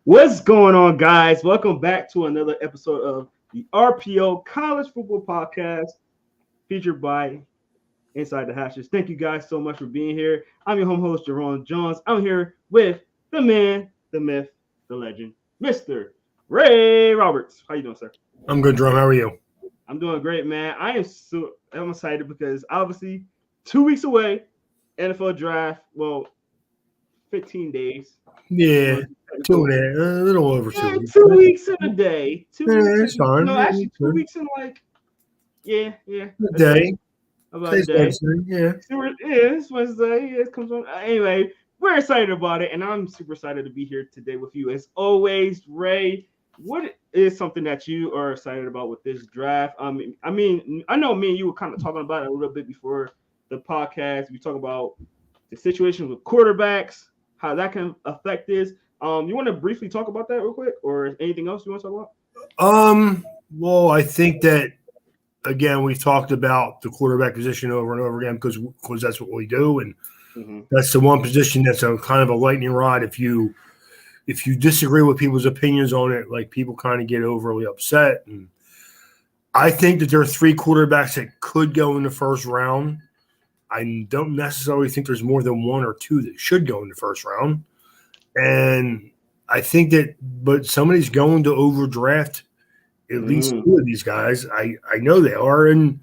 What's going on, guys? Welcome back to another episode of the RPO College Football Podcast, featured by Inside the Hashes. Thank you guys so much for being here. I'm your home host, Jerome Jones. I'm here with the man, the myth, the legend, Mr. Ray Roberts. How you doing, sir? I'm good, Drum. How are you? I'm doing great, man. I'm excited because obviously 2 weeks away, NFL draft. Well, 15 days. Yeah, a little over 2 weeks. 2 weeks in a day. 2 weeks. It's fine. No, actually, 2 weeks in a day. About a day. Wednesday. Yeah. It's Wednesday. It comes on. Anyway, we're excited about it, and I'm super excited to be here today with you. As always, Ray, what is something that you are excited about with this draft? I know me and you were kind of talking about it a little bit before the podcast. We talk about the situation with quarterbacks, how that can affect this. You want to briefly talk about that real quick, or anything else you want to talk about? Well, I think that again we've talked about the quarterback position over and over again because that's what we do, and that's the one position that's a kind of a lightning rod. If you disagree with people's opinions on it, like people kind of get overly upset. And I think that there are three quarterbacks that could go in the first round. I don't necessarily think there's more than one or two that should go in the first round. And I think that, but somebody's going to overdraft at least two of these guys. I know they are, and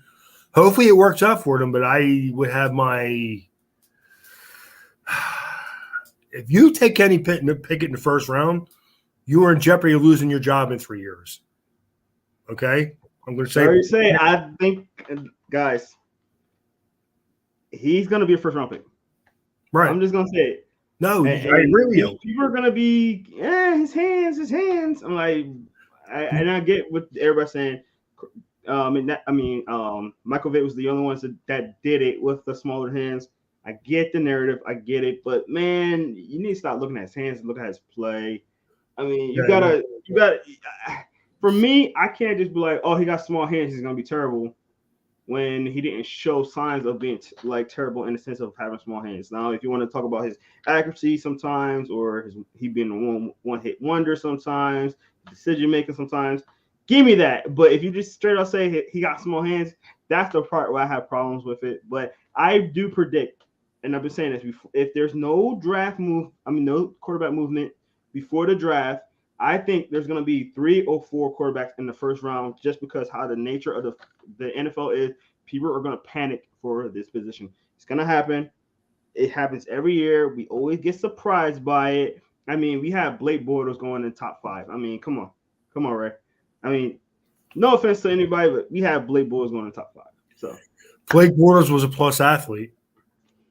hopefully it works out for them. But I would have my if you take Kenny Pickett in the first round, you are in jeopardy of losing your job in 3 years. Okay, I'm going to say. I think, guys, he's going to be a first round pick. Right. I'm just going to say it. No, I agree with you. People are going to be, his hands. I'm like, I get what everybody's saying. Michael Vick was the only ones that did it with the smaller hands. I get the narrative. I get it. But, man, you need to stop looking at his hands and look at his play. I mean, you gotta. For me, I can't just be like, oh, he got small hands, he's going to be terrible, when he didn't show signs of being terrible in the sense of having small hands. Now, if you want to talk about his accuracy sometimes, or he being a one-hit wonder sometimes, decision-making sometimes, give me that. But if you just straight up say he got small hands, that's the part where I have problems with it. But I do predict, and I've been saying this before, if there's no no quarterback movement before the draft, I think there's going to be 3 or 4 quarterbacks in the first round, just because how the nature of the NFL is. People are going to panic for this position. It's going to happen. It happens every year. We always get surprised by it. I mean, we have Blake Bortles going in top 5. I mean, come on, Ray. I mean, no offense to anybody, but we have Blake Bortles going in top 5. So Blake Bortles was a plus athlete.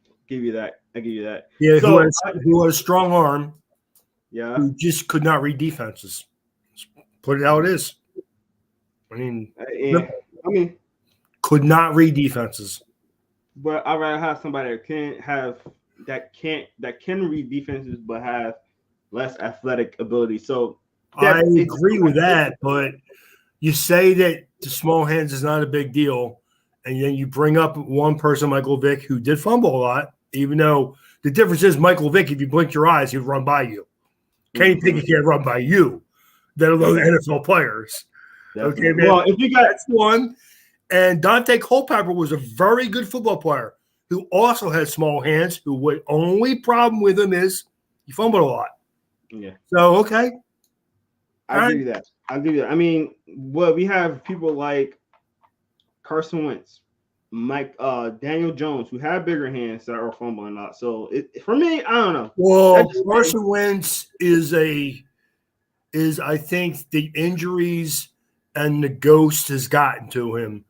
I give you that. Yeah, so, who had a strong arm. Yeah, who just could not read defenses. Put it how it is. I mean, could not read defenses. But I'd rather have somebody that can read defenses, but have less athletic ability. So I agree with that, but you say that the small hands is not a big deal, and then you bring up one person, Michael Vick, who did fumble a lot, even though the difference is Michael Vick, if you blink your eyes, he'd run by you. Kenny Pickett can't run by you, let alone NFL players. Definitely. Okay, man. Well, if you got that's one, and Dante Culpepper was a very good football player who also had small hands. The only problem with him is he fumbled a lot. Yeah. So okay, I'll give you that. I mean, we have people like Carson Wentz, Daniel Jones, who have bigger hands that are fumbling a lot. So for me, I don't know. Well, Carson Wentz is I think the injuries and the ghost has gotten to him.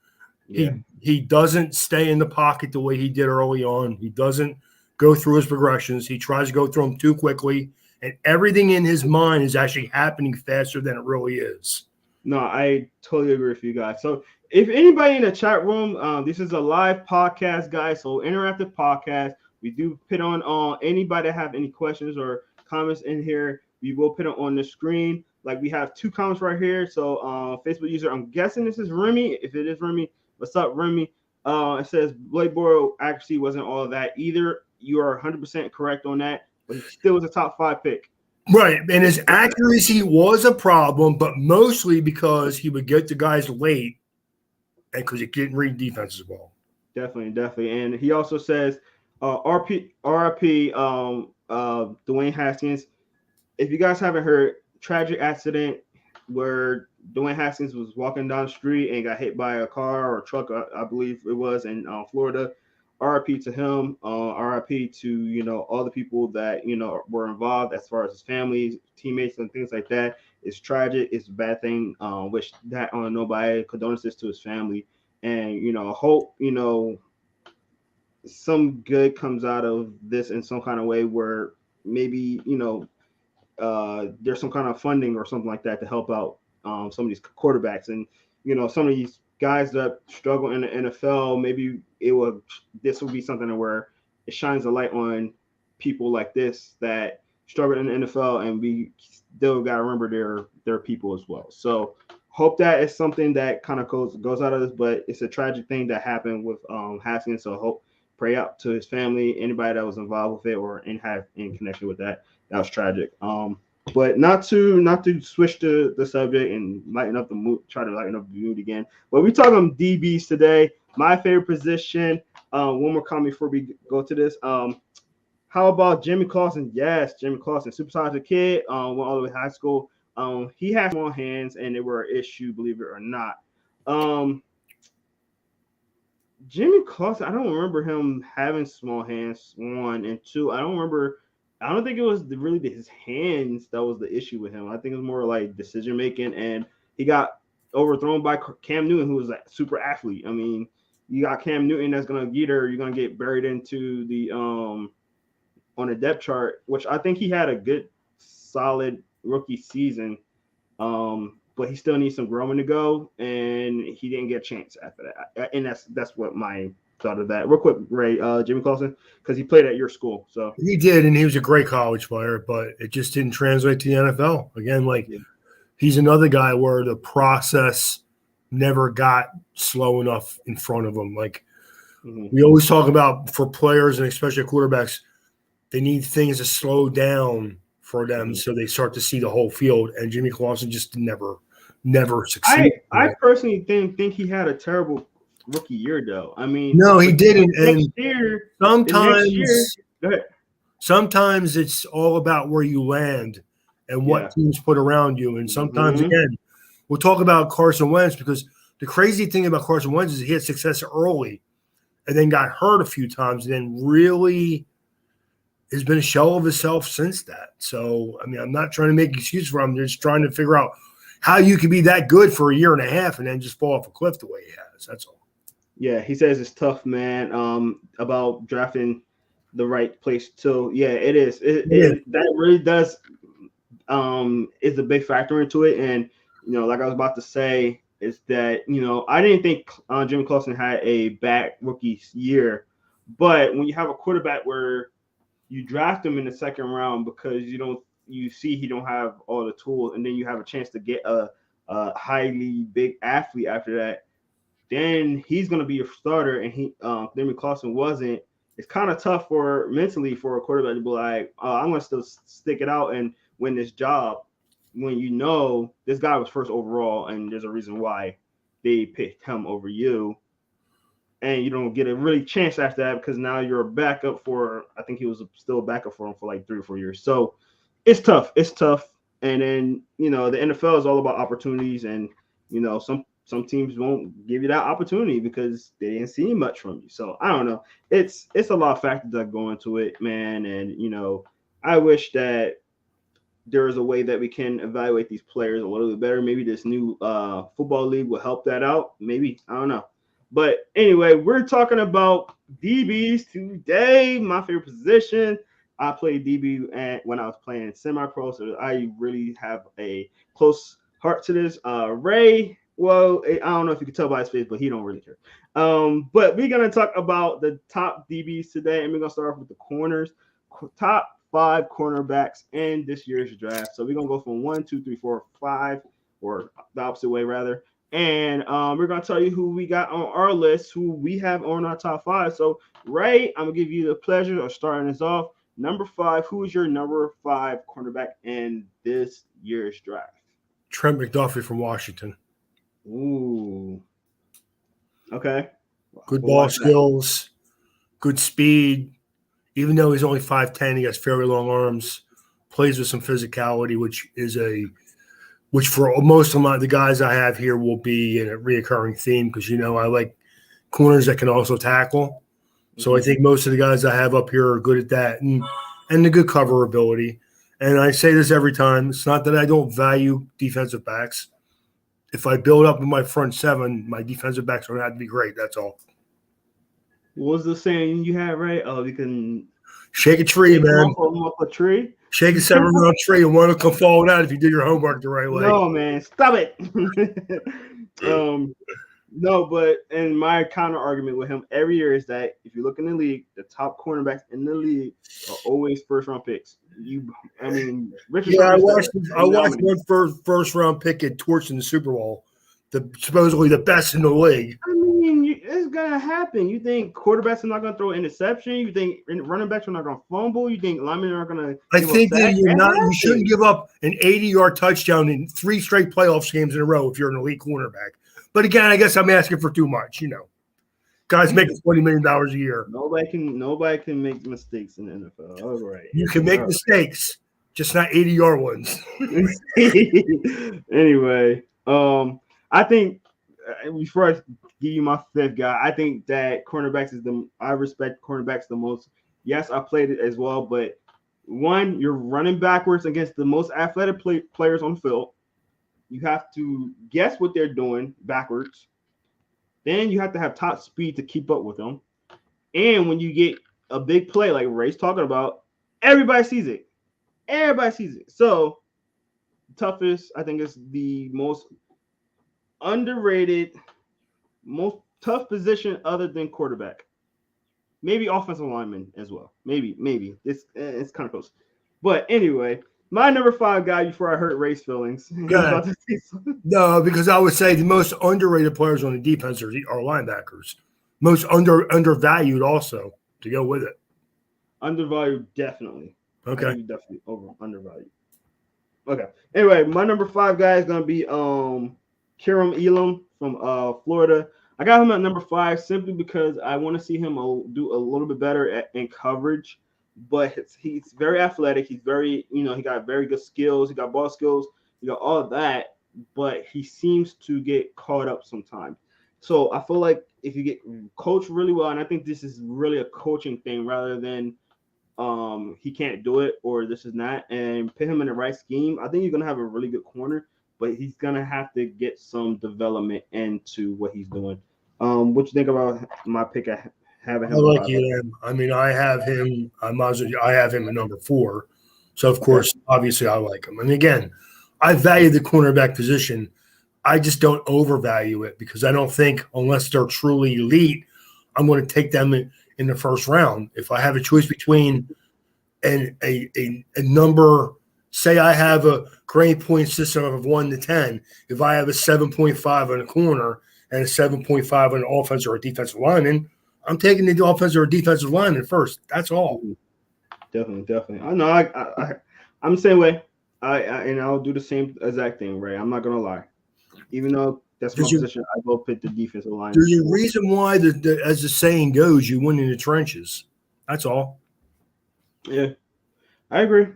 Yeah. He doesn't stay in the pocket the way he did early on. He doesn't go through his progressions. He tries to go through them too quickly, and everything in his mind is actually happening faster than it really is. No, I totally agree with you guys. So if anybody in the chat room, this is a live podcast, guys, so interactive podcast. We do put on anybody that have any questions or comments in here. We will put it on the screen. Like, we have 2 comments right here. So Facebook user, I'm guessing this is Remy. If it is Remy, what's up, Remy? It says Blake Bortles accuracy wasn't all of that either. You are 100% correct on that, but he still was a top 5 pick. Right. And his accuracy was a problem, but mostly because he would get the guys late and because he couldn't read defenses well. Definitely. And he also says, RP, Dwayne Haskins. If you guys haven't heard, tragic accident where Dwayne Haskins was walking down the street and got hit by a car or truck, I believe it was in Florida. RIP to him. RIP to all the people that were involved as far as his family, teammates, and things like that. It's tragic. It's a bad thing. Wish that on nobody. Condolences to his family, and hope some good comes out of this in some kind of way where maybe there's some kind of funding or something like that to help out some of these quarterbacks and some of these guys that struggle in the NFL. Maybe this will be something where it shines a light on people like this that struggle in the NFL, and we still got to remember their people as well. So hope that is something that kind of goes out of this, but it's a tragic thing that happened with Haskins. So pray out to his family, anybody that was involved with it or in connection with that. That was tragic. But not to switch to the subject and lighten up the mood, try to lighten up the mood again. But we're talking DBs today. My favorite position. One more comment before we go to this. How about Jimmy Carlson? Yes, Jimmy Carlson, supersized kid. Went all the way to high school. He had small hands, and they were an issue, believe it or not. Jimmy Carlson, I don't remember him having small hands, one, and two. I don't think it was really his hands that was the issue with him. I think it was more like decision making, and he got overthrown by Cam Newton, who was a super athlete. I mean, you got Cam Newton that's gonna you're gonna get buried into the on a depth chart, which I think he had a good, solid rookie season. But he still needs some growing to go, and he didn't get a chance after that. And that's what my thought of that. Real quick, Ray, Jimmy Carlson, because he played at your school. So he did, and he was a great college player, but it just didn't translate to the NFL. Again, he's another guy where the process never got slow enough in front of him. We always talk about for players and especially quarterbacks, they need things to slow down for them so they start to see the whole field. And Jimmy Carlson just never succeeded. I personally think he had a terrible rookie year, though. I mean, no, he didn't. And sometimes it's all about where you land and what teams put around you. And sometimes, again, we'll talk about Carson Wentz because the crazy thing about Carson Wentz is he had success early and then got hurt a few times and then really has been a shell of himself since that. So, I mean, I'm not trying to make excuses for him. I'm just trying to figure out how you can be that good for a year and a half and then just fall off a cliff the way he has. That's all. Yeah, he says it's tough, man, about drafting the right place too. Yeah, it is. That really does is a big factor into it. And, like I was about to say, is that, I didn't think Jimmy Carlson had a bad rookie year. But when you have a quarterback where you draft him in the second round because you see he don't have all the tools, and then you have a chance to get a highly big athlete after that, then he's going to be your starter. And Jimmy Carlson wasn't. It's kind of tough mentally for a quarterback to be like, I'm going to still stick it out and win this job when this guy was first overall, and there's a reason why they picked him over you. And you don't get a really chance after that because now you're a backup I think he was still a backup for him for like 3 or 4 years. So it's tough. And then, the NFL is all about opportunities, and, some teams won't give you that opportunity because they didn't see much from you. So I don't know. It's a lot of factors that go into it, man. And, I wish that there is a way that we can evaluate these players a little bit better. Maybe this new football league will help that out. Maybe, I don't know. But anyway, we're talking about DBs today. My favorite position. I played DB when I was playing semi-pro, so I really have a close heart to this. Ray, well, I don't know if you can tell by his face, but he don't really care. But we're going to talk about the top DBs today, and we're going to start off with the corners. Top 5 cornerbacks in this year's draft. So we're going to go from 1, 2, 3, 4, 5, or the opposite way, rather. And we're going to tell you who we got on our list, who we have on our top 5. So, Ray, I'm going to give you the pleasure of starting us off. Number 5, who is your number 5 cornerback in this year's draft? Trent McDuffie from Washington. Ooh. Okay. Good ball skills, good speed. Even though he's only 5'10", he has fairly long arms, plays with some physicality, which for most of the guys I have here will be a reoccurring theme because, I like corners that can also tackle. So I think most of the guys I have up here are good at that and the good cover ability. And I say this every time. It's not that I don't value defensive backs. If I build up in my front seven, my defensive backs are going to have to be great. That's all. What was the saying you had, right? Oh, you can shake a tree, man. Off a tree. Shake a 7-round tree and one will come falling out if you do your homework the right way. No, man, stop it. No, but and my counter argument with him every year is that if you look in the league, the top cornerbacks in the league are always first-round picks. Richard. Yeah, I watched one first-round pick get torched in the Super Bowl. Supposedly the best in the league. I mean, it's gonna happen. You think quarterbacks are not gonna throw an interception? You think running backs are not gonna fumble? You think linemen are gonna? I think that you shouldn't give up an 80-yard touchdown in 3 straight playoffs games in a row if you're an elite cornerback. But again, I guess I'm asking for too much. Guys making $20 million a year. Nobody can make mistakes in the NFL. All right, you can make mistakes, just not 80-yard ones. Anyway, I think before I give you my 5th guy, I think that I respect cornerbacks the most. Yes, I played it as well, but one, you're running backwards against the most athletic players on the field. You have to guess what they're doing backwards. Then you have to have top speed to keep up with them. And when you get a big play like Ray's talking about, everybody sees it. So, toughest, I think, is the most underrated, most tough position other than quarterback. Maybe offensive lineman as well. Maybe. It's kind of close. But anyway, my number 5 guy before I hurt Ray's feelings. No, because I would say the most underrated players on the defense are linebackers. Most undervalued also to go with it. Undervalued, definitely. Okay. Definitely undervalued. Okay. Anyway, my number 5 guy is gonna be Elam from Florida. I got him at number 5 simply because I want to see him do a little bit better in coverage. But he's very athletic. He's very, he got very good skills. He got ball skills. He got all of that. But he seems to get caught up sometimes. So I feel like if you get coached really well, and I think this is really a coaching thing rather than he can't do it or this is not, and put him in the right scheme, I think you're going to have a really good corner. But he's going to have to get some development into what he's doing. What you think about my pick? I like Elam. I mean, I have him. I have him at number 4. So of course, obviously, I like him. And again, I value the cornerback position. I just don't overvalue it because I don't think unless they're truly elite, I'm going to take them in the first round. If I have a choice between a number, say I have a grade point system of 1 to 10. If I have a 7.5 on a corner and a 7.5 on an offense or a defensive lineman, I'm taking the offensive or defensive lineman first. That's all. Definitely. I know. I'm the same way. I'll do the same exact thing, Ray. I'm not gonna lie. Even though that's my position, I will pick the defensive line. There's a reason why, as the saying goes, you win in the trenches. That's all. Yeah, I agree.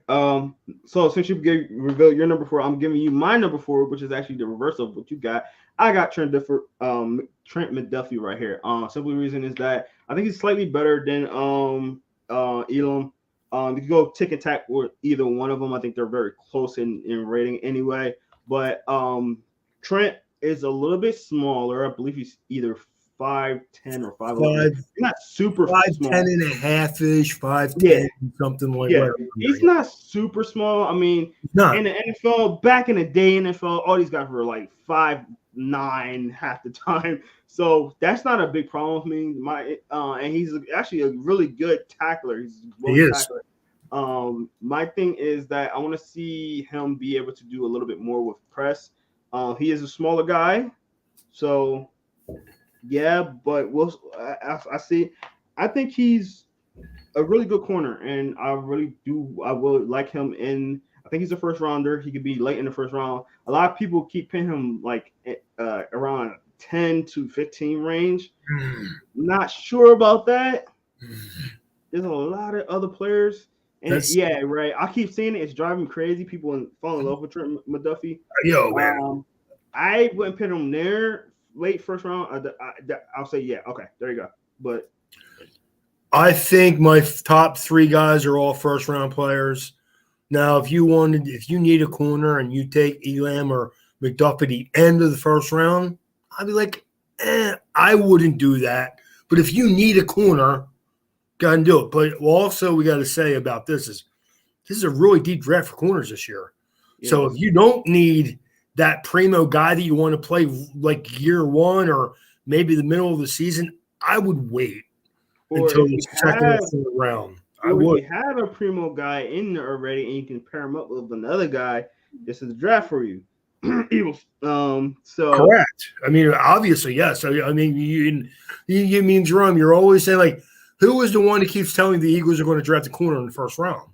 So since you revealed your number 4, I'm giving you my number 4, which is actually the reverse of what you got. I got Trent Mcduffie right here. Simple reason is that I think he's slightly better than Elam. You can go tick and tack with either one of them. I think they're very close in rating anyway. But Trent is a little bit smaller. I believe he's either 5'10" or 5'11". He's not super 5'10" small. and a half-ish, 5'10", something like that. He's not super small. I mean, in the NFL, back in the day, NFL, all these guys were like 5'9" half the time. So that's not a big problem with me. And he's actually a really good tackler. He is. My thing is that I want to see him be able to do a little bit more with press. He is a smaller guy, so yeah. But I think he's a really good corner, and I would like him in. I think he's a first rounder. He could be late in the first round. A lot of people keep pinning him like around 10 to 15 range. Not sure about that. There's a lot of other players. And yeah, right. I keep seeing it. It's driving me crazy. People fall in love with Trent McDuffie. Yo, man. I wouldn't put him there late first round. I'll say, yeah, okay, there you go. But I think my top 3 guys are all first round players. Now, if you need a corner and you take Elam or McDuffie at the end of the first round, I'd be like, I wouldn't do that. But if you need a corner, go ahead and do it. But also, we got to say about this is a really deep draft for corners this year. Yeah. So if you don't need that primo guy that you want to play like year one or maybe the middle of the season, I would wait until the second or third round. I would. If you have a primo guy in there already and you can pair him up with another guy, this is the draft for you. Eagles. So correct. I mean, obviously, yes. I mean, you mean Jerome? You're always saying like, who is the one that keeps telling the Eagles are going to draft a corner in the first round?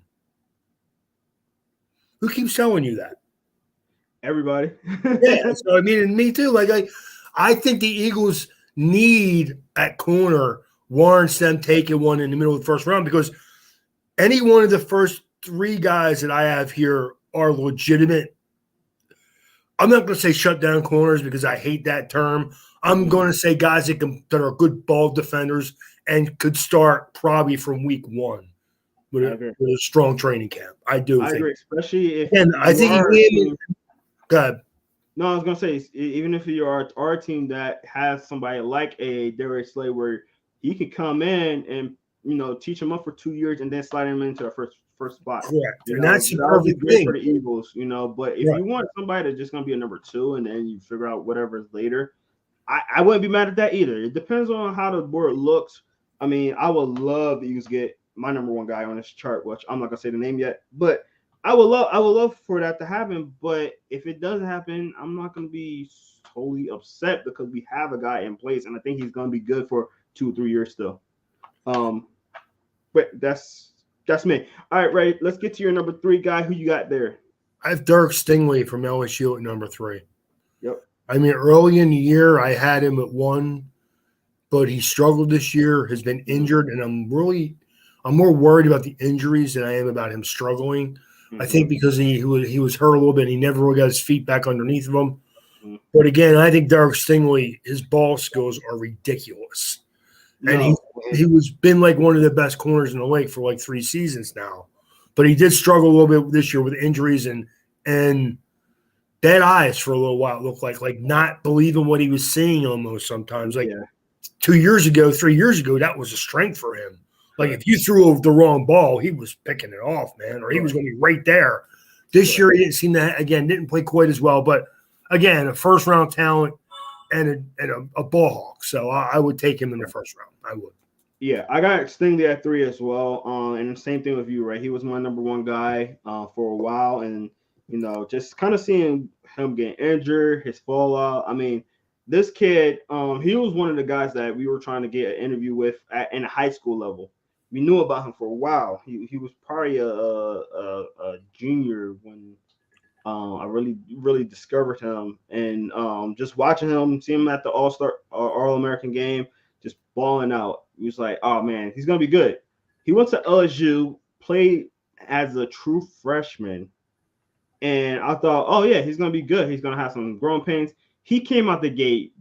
Who keeps telling you that? Everybody. Yeah. So I mean, and me too. Like I think the Eagles need at corner warrants them taking one in the middle of the first round because any one of the first 3 guys that I have here are legitimate. I'm not going to say shut down corners because I hate that term. I'm going to say guys that are good ball defenders and could start probably from week 1 with a strong training camp. I do. I agree, especially if. And I think go ahead. No, I was going to say even if you are our team that has somebody like a Darius Slay where he can come in and teach him up for 2 years and then slide him into our first spot. Correct. And that's the perfect thing for the Eagles, But if you want somebody that's just going to be a number 2 and then you figure out whatever is later, I wouldn't be mad at that either. It depends on how the board looks. I mean, I would love the Eagles get my number 1 guy on this chart, which I'm not going to say the name yet, but I would love for that to happen. But if it doesn't happen, I'm not going to be totally upset because we have a guy in place and I think he's going to be good for 2-3 years still. But that's me. All right, Ray, let's get to your number 3 guy. Who you got there? I have Dirk Stingley from LSU at number 3. Yep. I mean, early in the year, I had him at 1, but he struggled this year, has been injured, and I'm more worried about the injuries than I am about him struggling. Mm-hmm. I think because he was hurt a little bit, and he never really got his feet back underneath of him. Mm-hmm. But again, I think Dirk Stingley, his ball skills are ridiculous. And he was been like one of the best corners in the league for like 3 seasons now. But he did struggle a little bit this year with injuries and dead eyes for a little while. It looked like not believing what he was seeing almost sometimes. Like 2 years ago, 3 years ago, that was a strength for him. Like if you threw the wrong ball, he was picking it off, man, or he was going to be right there. This year, he didn't seem to, didn't play quite as well. But again, a first round talent. And a ball hawk, so I would take him in the first round. I would. Yeah, I got Stingley at 3 as well. And the same thing with you, right? He was my number 1 guy for a while, and just kind of seeing him get injured, his fallout. I mean, this kid, he was one of the guys that we were trying to get an interview with in a high school level. We knew about him for a while. He was probably a junior when. I really discovered him, and just watching him, seeing him at the All-American game, just balling out. He was like, oh man, he's gonna be good. He went to LSU, played as a true freshman, and I thought, oh yeah, he's gonna be good. He's gonna have some growing pains. He came out the gate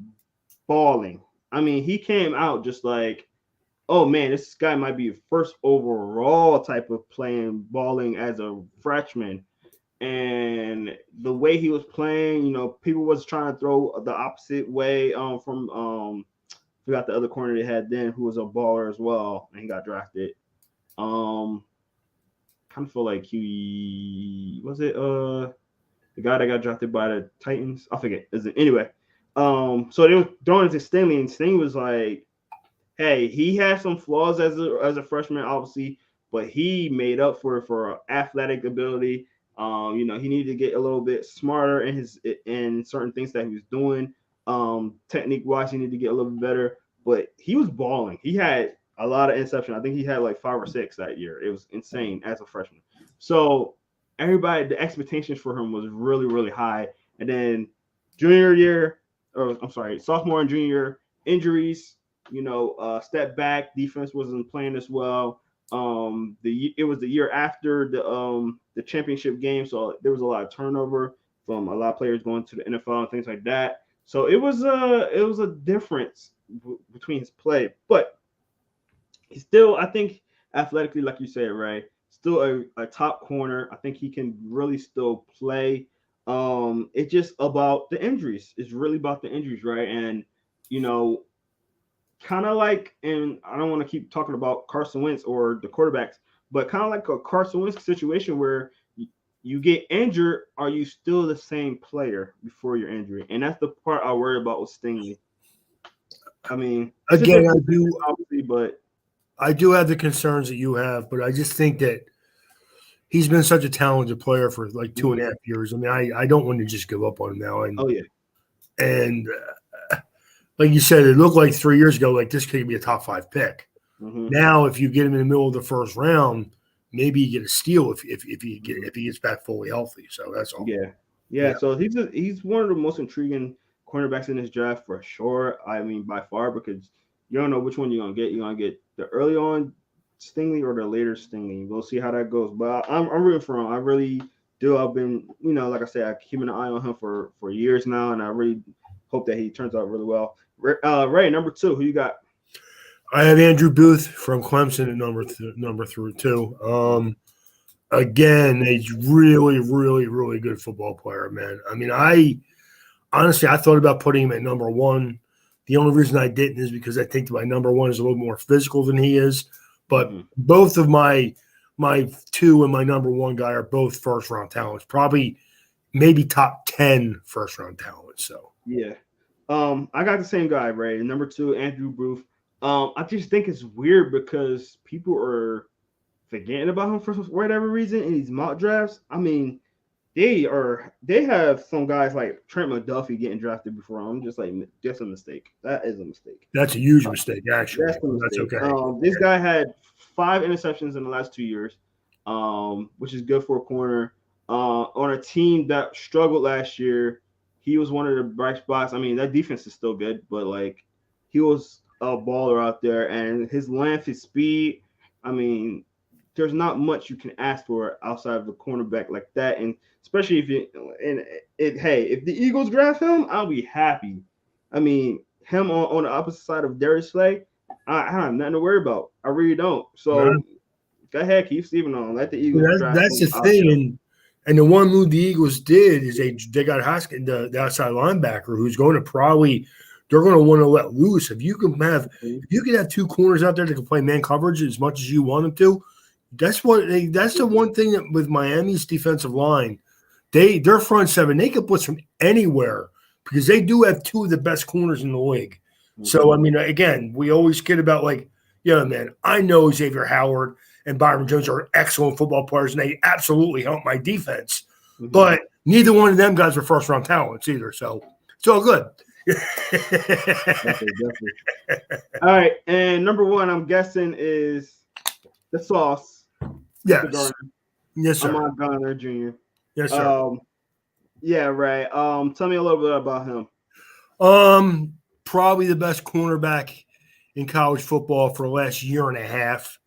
balling. I mean, he came out just like, oh man, this guy might be a first overall type of balling as a freshman. And the way he was playing, people was trying to throw the opposite way from forgot the other corner they had then, who was a baller as well, and he got drafted. Kind of feel like he was it the guy that got drafted by the Titans. I forget. Anyway, so they were throwing it to Stingley, and Stingley was like, hey, he had some flaws as a freshman, obviously, but he made up for athletic ability. He needed to get a little bit smarter in certain things that he was doing. Technique wise, he needed to get a little bit better, but he was balling. He had a lot of interception. I think he had like 5 or 6 that year. It was insane as a freshman. So everybody, the expectations for him was really, really high. And then junior year, or I'm sorry, sophomore and junior year, injuries, step back, defense wasn't playing as well. It was the year after the championship game, so there was a lot of turnover from a lot of players going to the NFL and things like that. So it was a difference between his play, but he's still, I think, athletically, like you said, right, still a top corner. I think he can really still play. It's just about the injuries. It's really about the injuries, right? And kind of like, and I don't want to keep talking about Carson Wentz or the quarterbacks, but kind of like a Carson Wentz situation where you get injured, are you still the same player before your injury? And that's the part I worry about with Stingley. I mean, again, I do have the concerns that you have, but I just think that he's been such a talented player for like 2.5 years. I mean, I don't want to just give up on him now. And, and like you said, it looked like 3 years ago, like this could be a top 5 pick. Now, if you get him in the middle of the first round, maybe you get a steal if he gets back fully healthy. So that's all. Yeah. So he's one of the most intriguing cornerbacks in this draft for sure. I mean, by far, because you don't know which one you're gonna get. You're gonna get the early on Stingley or the later Stingley. We'll see how that goes. But I'm rooting for him. I really do. I've been, like I said, I'm keeping an eye on him for years now, and I really hope that he turns out really well. Ray, number 2, who you got? I have Andrew Booth from Clemson at number 2. Again, a really, really, really good football player, man. I mean, I thought about putting him at number 1. The only reason I didn't is because I think my number 1 is a little more physical than he is. But both of my 2 and my number 1 guy are both first-round talents, probably maybe top 10 first-round talents. So yeah. I got the same guy, Ray. Number 2, Andrew Booth. I just think it's weird because people are forgetting about him for whatever reason in these mock drafts. I mean, they have some guys like Trent McDuffie getting drafted before him. I'm just like, that's a mistake. That is a mistake. That's a huge mistake, actually. That's okay. This guy had 5 interceptions in the last 2 years, which is good for a corner. On a team that struggled last year, he was one of the bright spots. I mean, that defense is still good, but like he was a baller out there, and his length, his speed. I mean, there's not much you can ask for outside of a cornerback like that, and especially if the Eagles draft him, I'll be happy. I mean, him on the opposite side of Darius Slay, I have nothing to worry about. I really don't. So go ahead, keep sleeping on. Let the Eagles draft him. That's the thing, and the one move the Eagles did is they got Haskins, the outside linebacker, who's going to probably. They're going to want to let loose. If you can have 2 corners out there that can play man coverage as much as you want them to, that's the one thing that with Miami's defensive line, their front 7, they can blitz from anywhere because they do have 2 of the best corners in the league. So I mean, again, we always kid about like, man, I know Xavier Howard and Byron Jones are excellent football players and they absolutely help my defense, but neither one of them guys are first round talents either. So it's all good. Definitely. All right, and number 1, I'm guessing is the Sauce. Yes, sir. Ahmad Garner Jr. Yes, sir. Yeah, right. Tell me a little bit about him. Probably the best cornerback in college football for the last year and a half.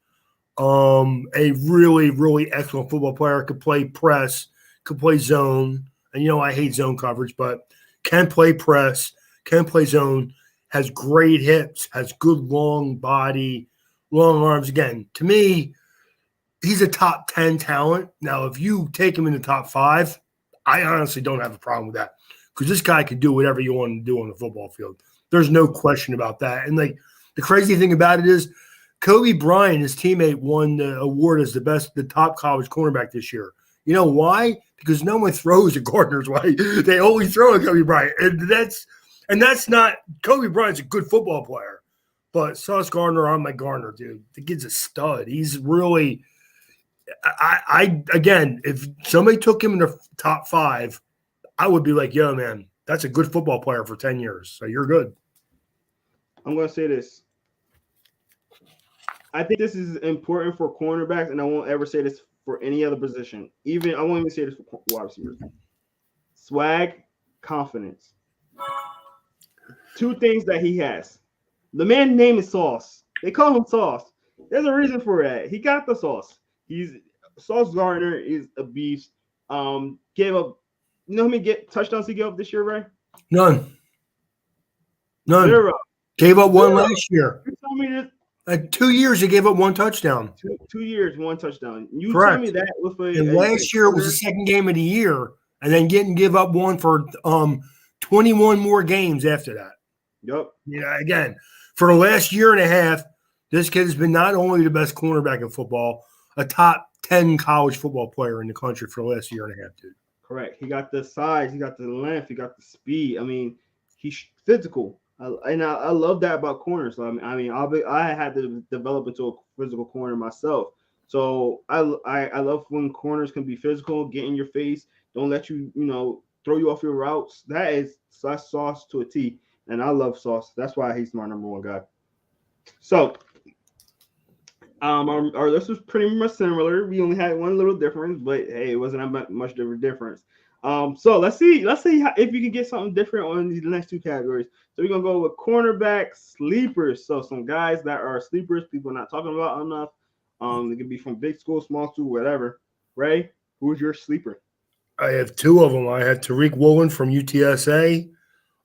A really, really excellent football player. Could play press, could play zone, and I hate zone coverage, but can play press. Can play zone, has great hips, has good long body, long arms. Again, to me, he's a top 10 talent. Now, if you take him in the top 5, I honestly don't have a problem with that because this guy can do whatever you want him to do on the football field. There's no question about that. And like the crazy thing about it is Kobe Bryant, his teammate, won the award as the top college cornerback this year. You know why? Because no one throws at Gardner's way. They only throw at Kobe Bryant. And that's not – Kobe Bryant's a good football player. But Sauce Gardner, I'm like Gardner, dude. The kid's a stud. He's really – again, if somebody took him in the top 5, I would be like, yo, man, that's a good football player for 10 years. So you're good. I'm going to say this. I think this is important for cornerbacks, and I won't ever say this for any other position. Even I won't even say this for wide receivers. Swag, confidence. Two things that he has. The man's name is Sauce. They call him Sauce. There's a reason for that. He got the sauce. He's Sauce Gardner is a beast. Gave up. You know how many touchdowns he gave up this year, Ray? None. 0. Gave up one last year. You tell me this. 2 years, he gave up one touchdown. 2 years, one touchdown. You Correct. tell me that with and last year it was the second game of the year, and then give up one for 21 more games after that. Yep. Yeah, again, for the last year and a half, this kid has been not only the best cornerback in football, a top 10 college football player in the country for the last year and a half, dude. Correct. He got the size, he got the length, he got the speed. I mean, he's physical. I love that about corners. I mean, I had to develop into a physical corner myself. So I love when corners can be physical, get in your face, don't let you throw you off your routes. That's Sauce to a T, and I love Sauce. That's why he's my number one guy. So our list was pretty much similar. We only had one little difference, but hey, it wasn't that much of a difference. So let's see if you can get something different on these next two categories. So we're gonna go with cornerback sleepers. So some guys that are sleepers, people are not talking about enough. They could be from big school, small school, whatever. Ray, who's your sleeper? I have two of them. I have Tariq Woolen from UTSA,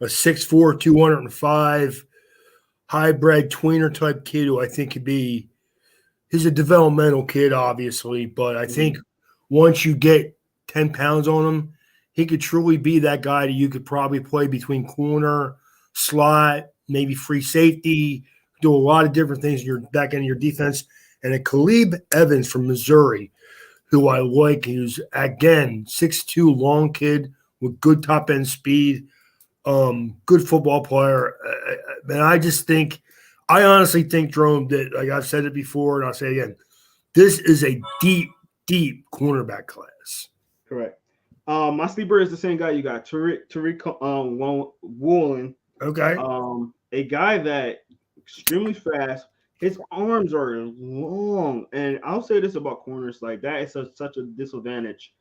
a 6'4", 205 hybrid tweener type kid who I think could be. He's a developmental kid, obviously, but I think once you get 10 pounds on him, he could truly be that guy that you could probably play between corner, slot, maybe free safety, do a lot of different things in your back end of your defense. And a Caleb Evans from Missouri, who I like, who's, again, 6'2", long kid with good top-end speed, good football player. And I honestly think, Jerome, that, like I've said it before, and I'll say it again, this is a deep, deep cornerback class. Correct. My sleeper is the same guy you got, Tariq Woolen. Okay. A guy that extremely fast. His arms are long, and I'll say this about corners: like that is such a disadvantage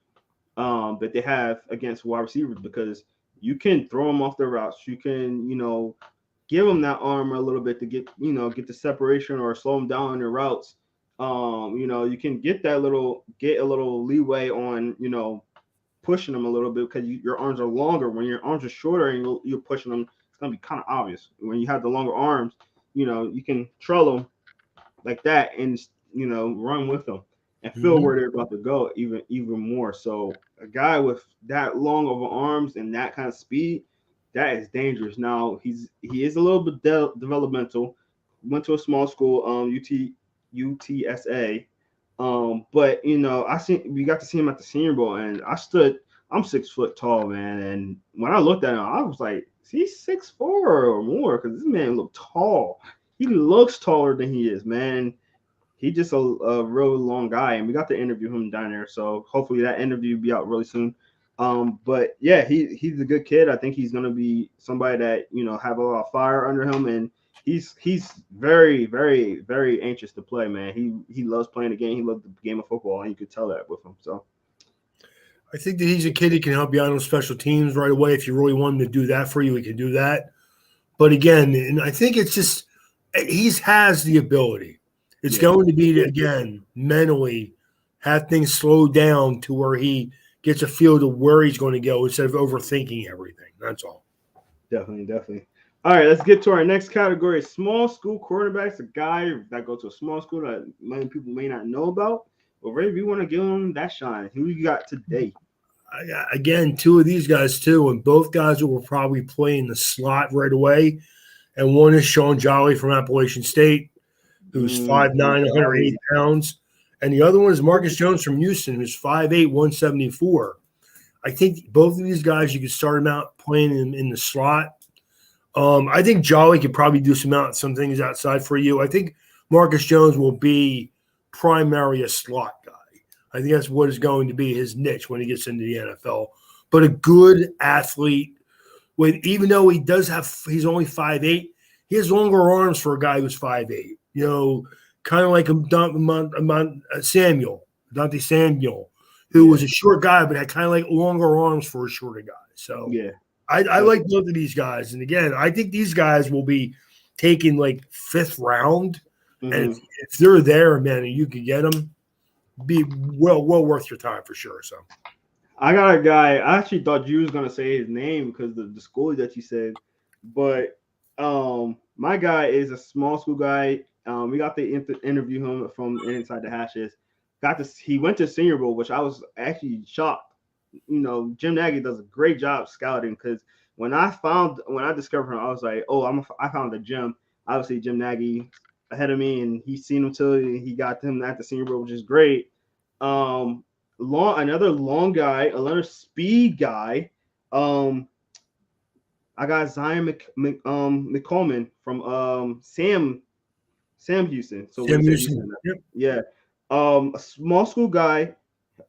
that they have against wide receivers, because you can throw them off their routes. You can, give them that arm a little bit to get the separation or slow them down on their routes. You can get a little leeway on pushing them a little bit, because your arms are longer. When your arms are shorter and you're pushing them, it's gonna be kind of obvious. When you have the longer arms, you can trail them like that and run with them and feel where they're about to go even more. So a guy with that long of arms and that kind of speed, that is dangerous. Now he is a little bit developmental. Went to a small school, UTSA. But we got to see him at the Senior Bowl, and I'm 6 foot tall, man. And when I looked at him, I was like, he's 6'4" or more, because this man looked tall. He looks taller than he is, man. He's just a real long guy, and we got to interview him down there. So hopefully that interview will be out really soon. But yeah, he's a good kid. I think he's gonna be somebody that have a lot of fire under him, and he's very, very, very anxious to play, man. He loves playing the game. He loves the game of football, and you could tell that with him. So I think that he's a kid that can help you out on special teams right away. If you really want him to do that for you, he can do that. But again, and I think it's just he has the ability. It's going to be to, again, mentally have things slow down to where he gets a feel to where he's going to go instead of overthinking everything. That's all. Definitely. All right, let's get to our next category. Small school quarterbacks, a guy that goes to a small school that many people may not know about. But Ray, we want to give him that shine. Who you got today? Again, two of these guys too, and both guys will probably play in the slot right away. And one is Sean Jolly from Appalachian State, who's 5'9", 180 pounds. And the other one is Marcus Jones from Houston, who's 5'8", 174. I think both of these guys, you could start them out playing in the slot. I think Jolly could probably do some things outside for you. I think Marcus Jones will be primarily a slot guy. I think that's what is going to be his niche when he gets into the NFL. But a good athlete, even though he's only 5'8", he has longer arms for a guy who's 5'8". kind of like Dante Samuel, who was a short guy but had kind of like longer arms for a shorter guy. So yeah, I like both of these guys. And again, I think these guys will be taken like 5th round. Mm-hmm. And if they're there, man, and you can get them, be well worth your time for sure. So I got a guy. I actually thought you was gonna say his name because the school that you said, but my guy is a small school guy. We got to interview him from Inside the Hashes. He went to Senior Bowl, which I was actually shocked. You know, Jim Nagy does a great job scouting because when I discovered him, I was like, oh, I found the gem. Obviously, Jim Nagy ahead of me, and he's seen him till he got him at the Senior Bowl, which is great. Another long guy, another speed guy. I got Zion McColeman from Sam Houston. So Sam Houston. Yeah. A small school guy.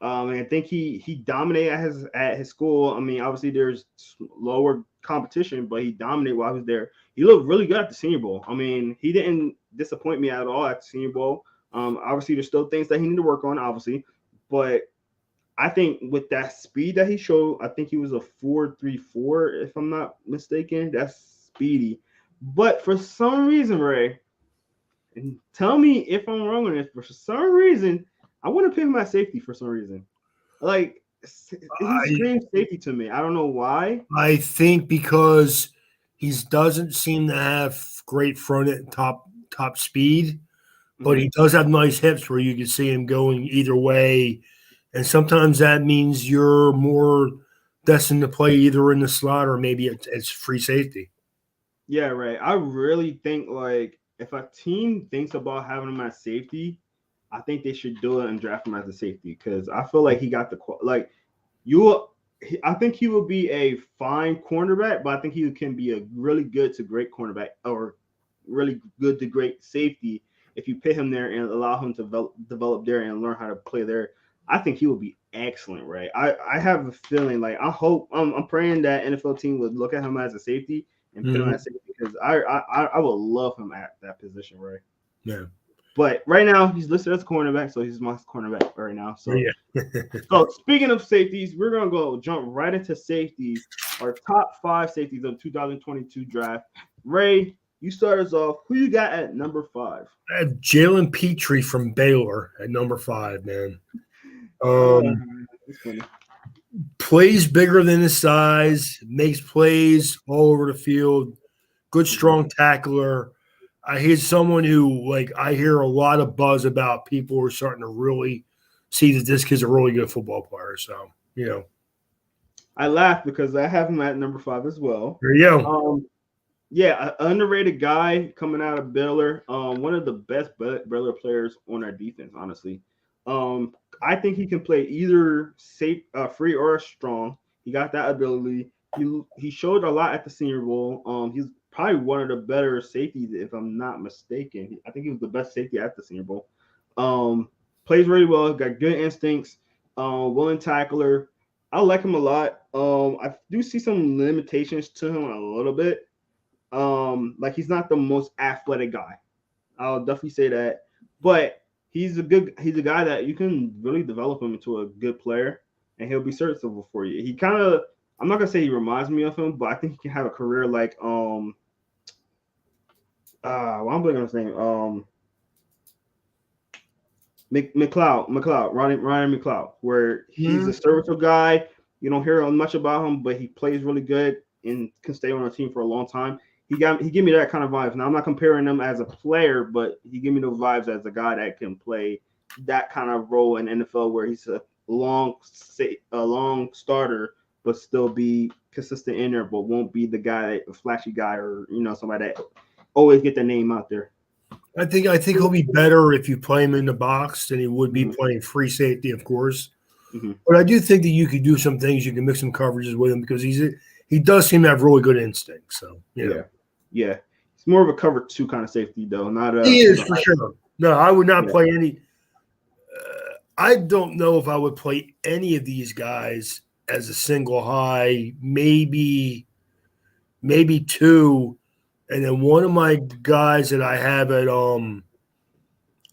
And I think he dominated at his school. I mean, obviously there's lower competition, but he dominated while he was there. He looked really good at the Senior Bowl. I mean, he didn't disappoint me at all at the Senior Bowl. Obviously there's still things that he need to work on, obviously, but I think with that speed that he showed, I think he was a 4.34, if I'm not mistaken. That's speedy. But for some reason, Ray, and tell me if I'm wrong on this, but for some reason, I want to pick him at safety for some reason. Like, he screams safety to me. I don't know why. I think because he doesn't seem to have great front and top speed, but he does have nice hips where you can see him going either way. And sometimes that means you're more destined to play either in the slot or maybe it's free safety. Yeah, right. I really think, like, if a team thinks about having him at safety, I think they should do it and draft him as a safety because I feel like he got I think he will be a fine cornerback, but I think he can be a really good to great cornerback or really good to great safety if you put him there and allow him to develop there and learn how to play there. I think he will be excellent, right? I have a feeling like I'm praying that NFL team would look at him as a safety and put him at safety because I would love him at that position, right? Yeah. But right now he's listed as a cornerback, so he's my cornerback right now. So, so speaking of safeties, we're gonna jump right into safeties. Our top 5 safeties of 2022 draft. Ray, you start us off. Who you got at number 5? I have Jalen Petrie from Baylor at number 5, man. Plays bigger than his size, makes plays all over the field, good strong tackler. He's someone who, like, I hear a lot of buzz about people who are starting to really see that this kid's a really good football player. So, you know. I laugh because I have him at number 5 as well. There you go. Yeah, an underrated guy coming out of Baylor. One of the best Baylor players on our defense, honestly. I think he can play either safe, free or strong. He got that ability. He showed a lot at the Senior Bowl. He's probably one of the better safeties, if I'm not mistaken. I think he was the best safety at the Senior Bowl. Plays really well. Got good instincts. Willing tackler. I like him a lot. I do see some limitations to him a little bit. Like he's not the most athletic guy. I'll definitely say that. But he's a guy that you can really develop him into a good player, and he'll be serviceable for you. He kind of, I'm not gonna say he reminds me of him, but I think he can have a career like well, I'm blanking on his name. Ryan McLeod, where he's a serviceable guy. You don't hear much about him, but he plays really good and can stay on a team for a long time. He gave me that kind of vibes. Now I'm not comparing him as a player, but he gave me those vibes as a guy that can play that kind of role in NFL where he's a long starter, but still be consistent in there, but won't be the guy, a flashy guy, or somebody that always get the name out there. I think he'll be better if you play him in the box than he would be playing free safety, of course. But I do think that you could do some things. You can mix some coverages with him because he does seem to have really good instincts. So yeah. He's more of a cover 2 kind of safety, though. He is for sure. No, I would not play any. I don't know if I would play any of these guys as a single high. Maybe 2, and then one of my guys that I have at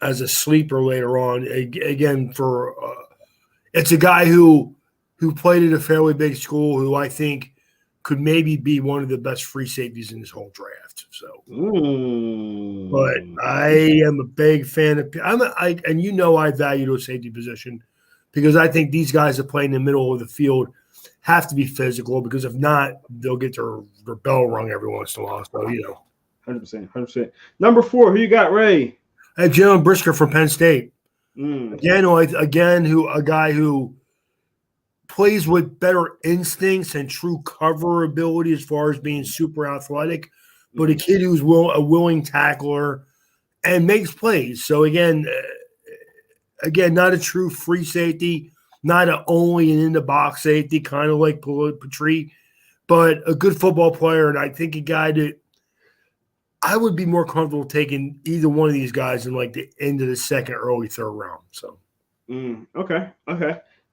as a sleeper later on. Again, it's a guy who played at a fairly big school who I think could maybe be one of the best free safeties in this whole draft. So, but I am a big fan of. And I value the safety position because I think these guys that play in the middle of the field have to be physical because if not, they'll get their bell rung every once in a while. So 100%. Number 4, who you got, Ray? Jalen Brisker from Penn State. Again, a guy who plays with better instincts and true cover ability as far as being super athletic, but a kid who's a willing tackler and makes plays. So again, not a true free safety, not only an in-the-box safety, kind of like Petrie, but a good football player, and I think a guy that I would be more comfortable taking either one of these guys in like the end of the second, early third round. So, okay.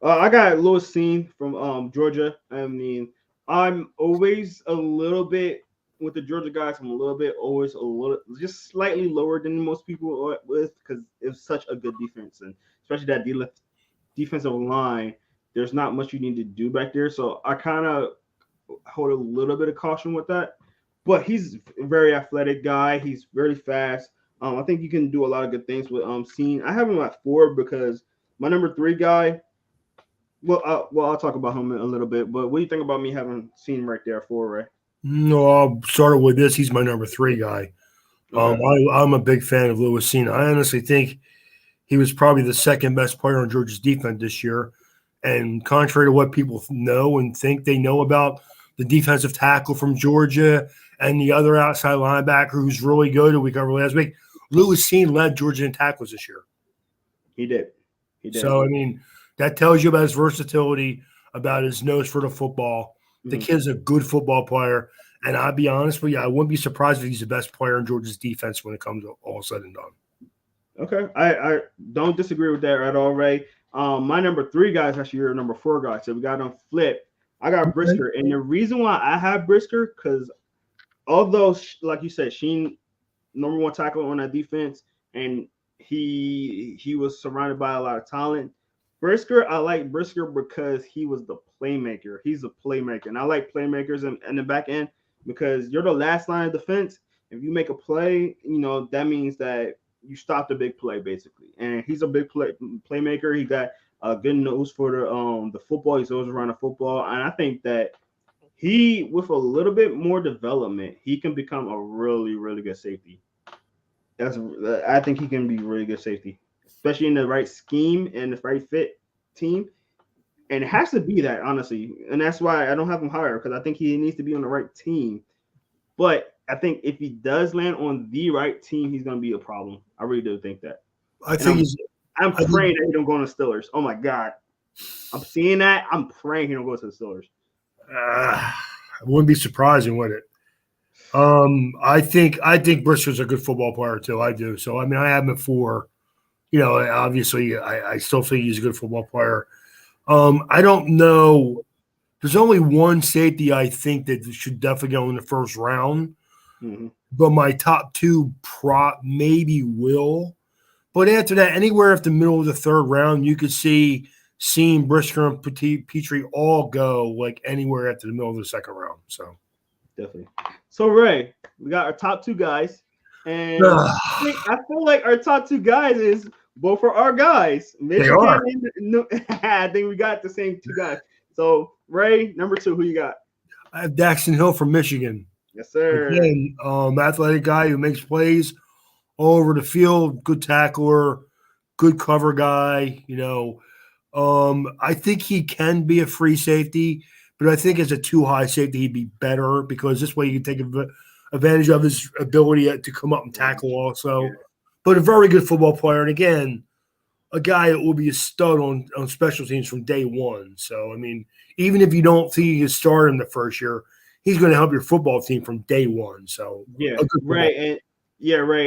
I got Lewis Seen from Georgia. I mean, I'm always a little bit with the Georgia guys. I'm always a little just slightly lower than most people are with because it's such a good defense, and especially that defensive line. There's not much you need to do back there, so I kind of hold a little bit of caution with that. But he's a very athletic guy. He's very fast. I think you can do a lot of good things with Seen. I have him at 4 because my number 3 guy. Well, I'll talk about him in a little bit. But what do you think about me having Seen right there at 4, Ray? No, I'll start with this. He's my number 3 guy. Okay. I'm a big fan of Lewis Seen. I honestly think he was probably the second best player on Georgia's defense this year. And contrary to what people know and think they know about the defensive tackle from Georgia and the other outside linebacker who's really good, who we covered last week, Lewis Seen led Georgia in tackles this year. He did. So, I mean, that tells you about his versatility, about his nose for the football. The kid's a good football player. And I'll be honest with you, I wouldn't be surprised if he's the best player in Georgia's defense when it comes to all said and done. Okay. I don't disagree with that at all, Ray. My number 3 guy is actually your number 4 guy. So we got him flip. I got Brisker. And the reason why I have Brisker, because although, like you said, Sheen, number 1 tackler on that defense, and he was surrounded by a lot of talent. Brisker, I like Brisker because he was the playmaker. He's a playmaker. And I like playmakers in the back end because you're the last line of defense. If you make a play, that means that you stopped a big play, basically. And he's a big playmaker. He got a good nose for the football. He's always around the football. And I think that he, with a little bit more development, he can become a really, really good safety. I think he can be really good safety, especially in the right scheme and the right fit team. And it has to be that, honestly. And that's why I don't have him higher, because I think he needs to be on the right team. But I think if he does land on the right team, he's going to be a problem. I really do think that. I'm praying that he don't go on the Steelers. Oh, my God. I'm seeing that. I'm praying he don't go to the Steelers. It wouldn't be surprising, would it? I think Brisker's a good football player too. I do. So I mean, I have him at 4. Obviously, I still think he's a good football player. I don't know. There's only one safety I think that should definitely go in the first round. But my top 2 maybe will. But after that, anywhere after the middle of the 3rd round, you could see Seen, Brisker, and Petrie all go like anywhere after the middle of the 2nd round. So definitely. So Ray, we got our top 2 guys, and I feel like our top 2 guys is both for our guys. They are. I think we got the same 2 guys. So Ray, number 2, who you got? I have Daxton Hill from Michigan. Yes, sir. Again, athletic guy who makes plays all over the field, good tackler, good cover guy. I think he can be a free safety, but I think as a 2-high safety, he'd be better because this way you can take advantage of his ability to come up and tackle also. But a very good football player. And again, a guy that will be a stud on special teams from day one. So, I mean, even if you don't think you can start in the first year, he's going to help your football team from day one. So, yeah, right.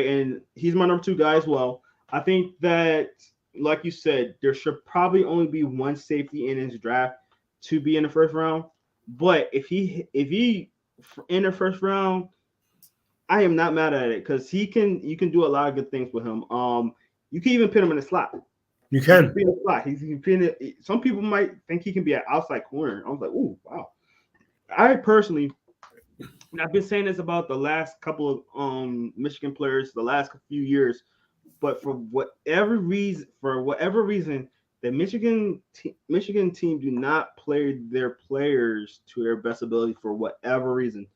And he's my number 2 guy as well. I think that, like you said, there should probably only be one safety in his draft to be in the first round. But if he in the first round, I am not mad at it because you can do a lot of good things with him. You can even pin him in the slot. You can. Be in the slot. He can pin it. Some people might think he can be an outside corner. I was like, ooh, wow. I personally, I've been saying this about the last couple of Michigan players, the last few years, but for whatever reason, the Michigan team do not play their players to their best ability for whatever reason.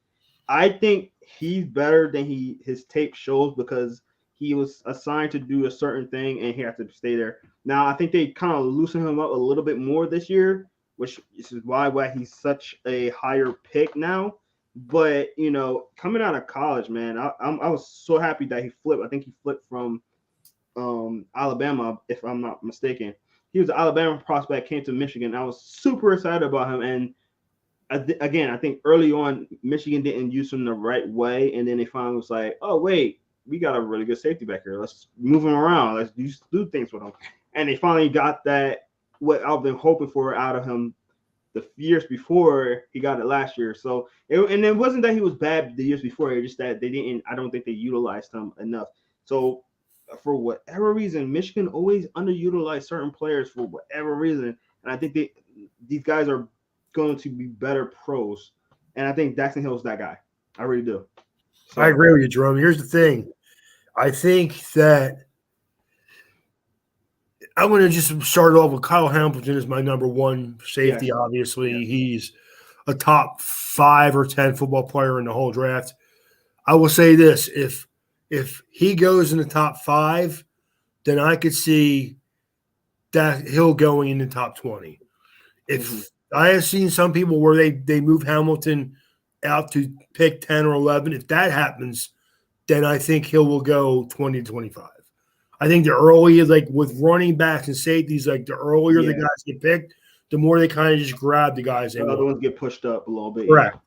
I think he's better than his tape shows because he was assigned to do a certain thing and he had to stay there. Now I think they kind of loosen him up a little bit more this year, which is why he's such a higher pick now. But coming out of college, man, I was so happy that he flipped. I think he flipped from Alabama, if I'm not mistaken. He was an Alabama prospect, came to Michigan. I was super excited about him, and again, I think early on Michigan didn't use him the right way, and then they finally was like, "Oh wait, we got a really good safety back here. Let's move him around. Let's do things with him." And they finally got that what I've been hoping for out of him the years before. He got it last year. So and it wasn't that he was bad the years before. It's just that they didn't. I don't think they utilized him enough. So for whatever reason, Michigan always underutilized certain players for whatever reason, and I think these guys are going to be better pros, and I think Daxton Hill's that guy. I really do. So, I agree with you, Jerome. Here's the thing. I think that I'm going to just start off with Kyle Hamilton as my number one safety. Yes. Obviously, he's a top 5 or 10 football player in the whole draft. I will say this: if he goes in the top 5, then I could see that Hill going in the top 20. If I have seen some people where they move Hamilton out to pick 10 or 11. If that happens, then I think Hill will go 20 to 25. I think the earlier, like with running backs and safeties, like the earlier the guys get picked, the more they kind of just grab the guys. The other ones get pushed up a little bit. Correct.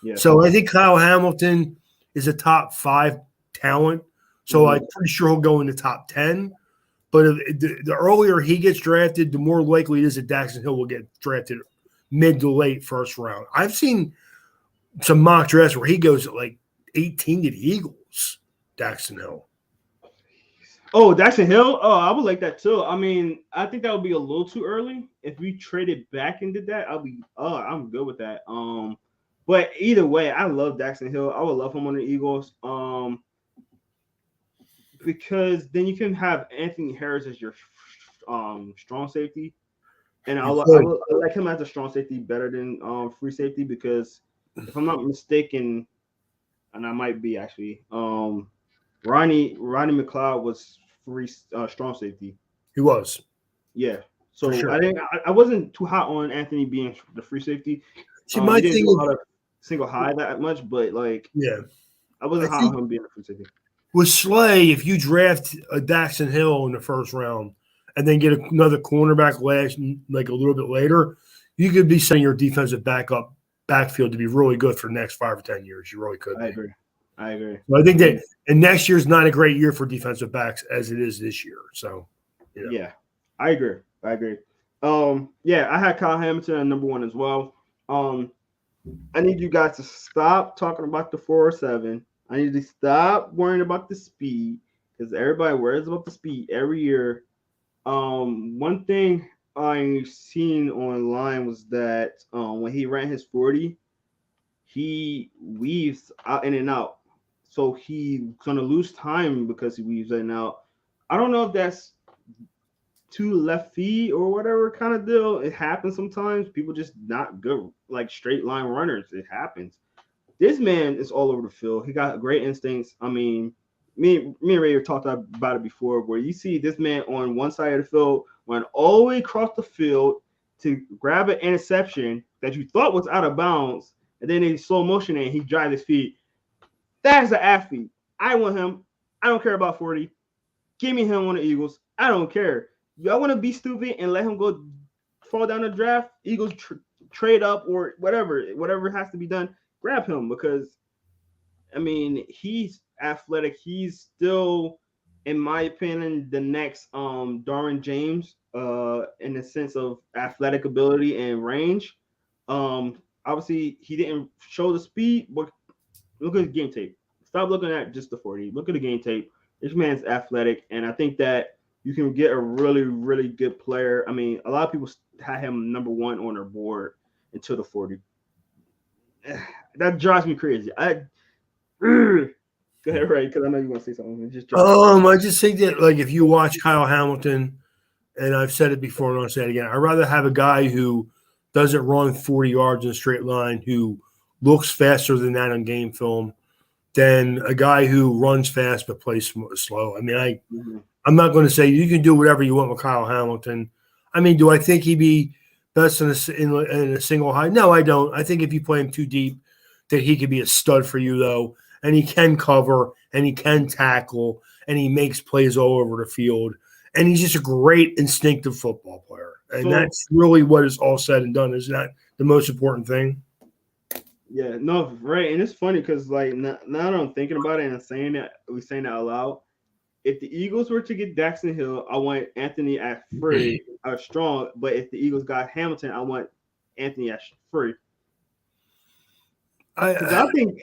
Yeah. So I think Kyle Hamilton is a top 5 talent. So I'm pretty sure he'll go in the top 10. But the earlier he gets drafted, the more likely it is that Daxton Hill will get drafted mid to late first round. I've seen some mock drafts where he goes at like 18 to the Eagles, Daxton Hill. Oh, Daxton Hill? Oh, I would like that too. I mean, I think that would be a little too early. If we traded back and did that, I'm good with that. But either way, I love Daxton Hill. I would love him on the Eagles. Because then you can have Anthony Harris as your strong safety. And I like him as a strong safety better than free safety because if I'm not mistaken, and I might be actually, Ronnie McLeod was free strong safety. He was. Yeah. So sure. I wasn't too hot on Anthony being the free safety. See, my thing is single high that much, but I wasn't hot on him being a free safety. With Slay, if you draft a Daxton Hill in the first round and then get another cornerback like a little bit later, you could be setting your defensive backfield to be really good for the next 5 or 10 years. You really could. I agree. So I think that and next year's not a great year for defensive backs as it is this year. So yeah, I agree. I had Kyle Hamilton at number 1 as well. I need you guys to stop talking about the 407. I need to stop worrying about the speed because everybody worries about the speed every year. One thing I seen online was that when he ran his 40, he weaves out in and out. So he's gonna lose time because he weaves in and out. I don't know if that's too left feet or whatever kind of deal. It happens sometimes. People just not good like straight line runners. It happens. This man is all over the field. He got great instincts. I mean, me and Ray talked about it before, where you see this man on one side of the field run all the way across the field to grab an interception that you thought was out of bounds, and then in slow motion and he drives his feet. That's an athlete. I want him. I don't care about 40. Give me him on the Eagles. I don't care. Y'all want to be stupid and let him go fall down the draft? Eagles trade up or whatever has to be done. Grab him because, I mean, he's athletic. He's still, in my opinion, the next Darwin James in the sense of athletic ability and range. Obviously, he didn't show the speed, but look at the game tape. Stop looking at just the 40. Look at the game tape. This man's athletic, and I think that you can get a really, really good player. I mean, a lot of people had him number 1 on their board until the 40. That drives me crazy. Go ahead, Ray, because I know you want to say something. I just think that, like, if you watch Kyle Hamilton, and I've said it before, and I'll say it again, I'd rather have a guy who doesn't run 40 yards in a straight line, who looks faster than that on game film, than a guy who runs fast but plays slow. I mean, I'm not going to say you can do whatever you want with Kyle Hamilton. I mean, do I think he'd be best in a single high? No, I don't. I think if you play him too deep, that he could be a stud for you, though. And he can cover, and he can tackle, and he makes plays all over the field. And he's just a great instinctive football player. And that's really what is all said and done. Isn't that the most important thing? Yeah, no, right. And it's funny because, like, now that I'm thinking about it and saying that out loud, if the Eagles were to get Daxton Hill, I want Anthony at free or strong. But if the Eagles got Hamilton, I want Anthony at free. I think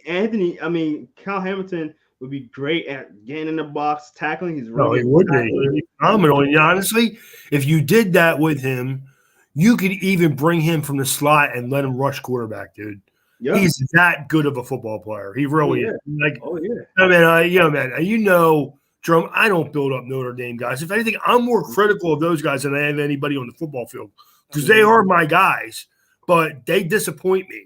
Kyle Hamilton would be great at getting in the box, tackling. He's really he would be phenomenal. And honestly, if you did that with him, you could even bring him from the slot and let him rush quarterback, dude. Yep. He's that good of a football player. He really is. Like, man, Jerome, I don't build up Notre Dame guys. If anything, I'm more critical of those guys than I am anybody on the football field because they are my guys, but they disappoint me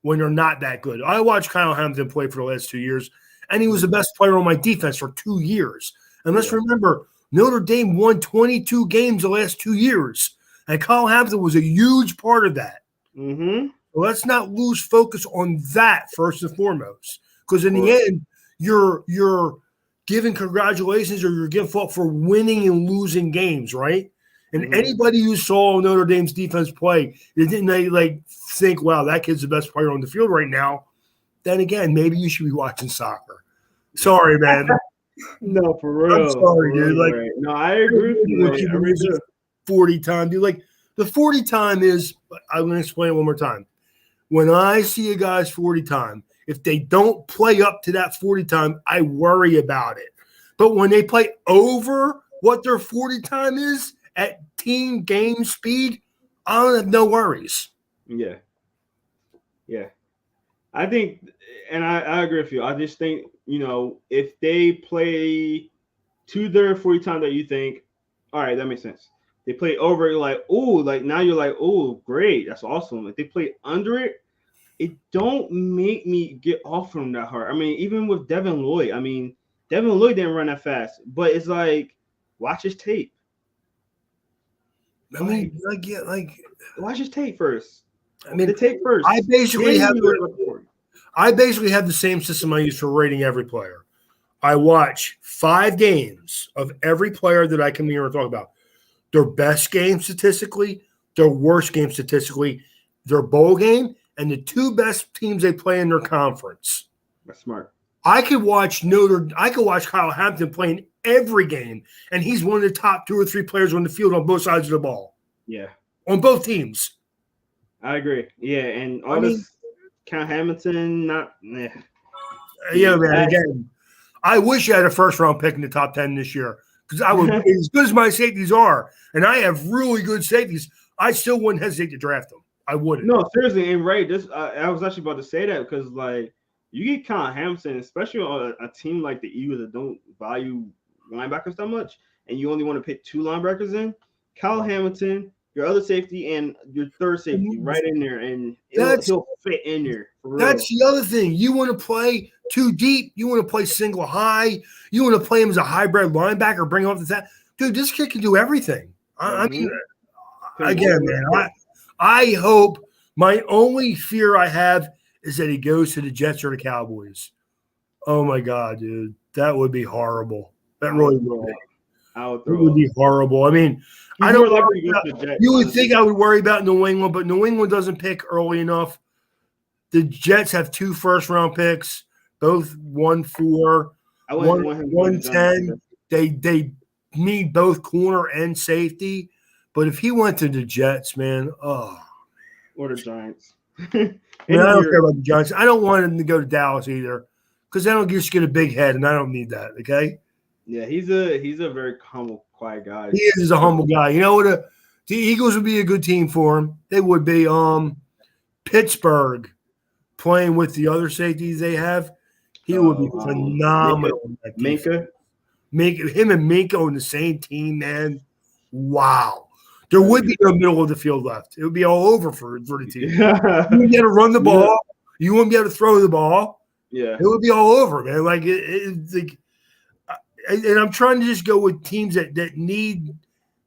when they're not that good. I watched Kyle Hamilton play for the last 2 years, and he was the best player on my defense for 2 years. And let's remember, Notre Dame won 22 games the last 2 years, and Kyle Hamilton was a huge part of that. Mm-hmm. So let's not lose focus on that first and foremost, because in the end, you're giving congratulations or you're giving fault for winning and losing games, right? And anybody who saw Notre Dame's defense play, didn't they think, wow, that kid's the best player on the field right now? Then again, maybe you should be watching soccer. Sorry, man. No, for real. I'm sorry, dude. Right. No, I agree with you. I really do. 40 time, dude. Like, the 40 time is, I'm going to explain it one more time. When I see a guy's 40 time, if they don't play up to that 40 time, I worry about it. But when they play over what their 40 time is at team game speed, I don't have no worries. Yeah. I think, and I agree with you. I just think, if they play to their 40 time that you think, all right, that makes sense. They play over, you're like, now you're like, great, that's awesome. If they play under it, it don't make me get off from that hard. I mean, even with Devin Lloyd, Devin Lloyd didn't run that fast, but it's like, watch his tape. Watch his tape first. The tape first. I basically have the same system I use for rating every player. I watch 5 games of every player that I come here and talk about. Their best game statistically, their worst game statistically, their bowl game, and the 2 best teams they play in their conference. That's smart. I could watch Kyle Hamilton playing every game, and he's one of the top 2 or 3 players on the field on both sides of the ball. Yeah. On both teams. I agree. Yeah, and Kyle Hamilton, Yeah, man. Again, I wish I had a first-round pick in the top 10 this year because I would, as good as my safeties are, and I have really good safeties, I still wouldn't hesitate to draft them. I wouldn't. No, seriously, and Ray, I was actually about to say that because, you get Kyle Hamilton, especially on a team like the Eagles that don't value linebackers that much, and you only want to pick 2 linebackers in, Kyle Hamilton, your other safety, and your third safety right in there, and he'll fit in there. For real. That's the other thing. You want to play too deep. You want to play single high. You want to play him as a hybrid linebacker, bring him up to that. Dude, this kid can do everything. I mean, again, man, I hope my only fear I have is that he goes to the Jets or the Cowboys. Oh, my God, dude. That would be horrible. That really would be. It would be horrible. I mean, you would think I would worry about New England, but New England doesn't pick early enough. The Jets have 2 first-round picks, both 1-4, 1-10. They need both corner and safety. But if he went to the Jets, man, or the Giants. I don't care about the Giants. I don't want him to go to Dallas either because I don't just get a big head, and I don't need that, okay? Yeah, he's a very humble, quiet guy. He is a humble guy. You know what? The Eagles would be a good team for him. They would be. Pittsburgh playing with the other safeties they have, he would be phenomenal in that defense. Him and Minka on the same team, man. Wow. There would be no middle of the field left. It would be all over for the team. You wouldn't be able to run the ball. You wouldn't be able to throw the ball. Yeah. It would be all over, man. Like, and I'm trying to just go with teams that need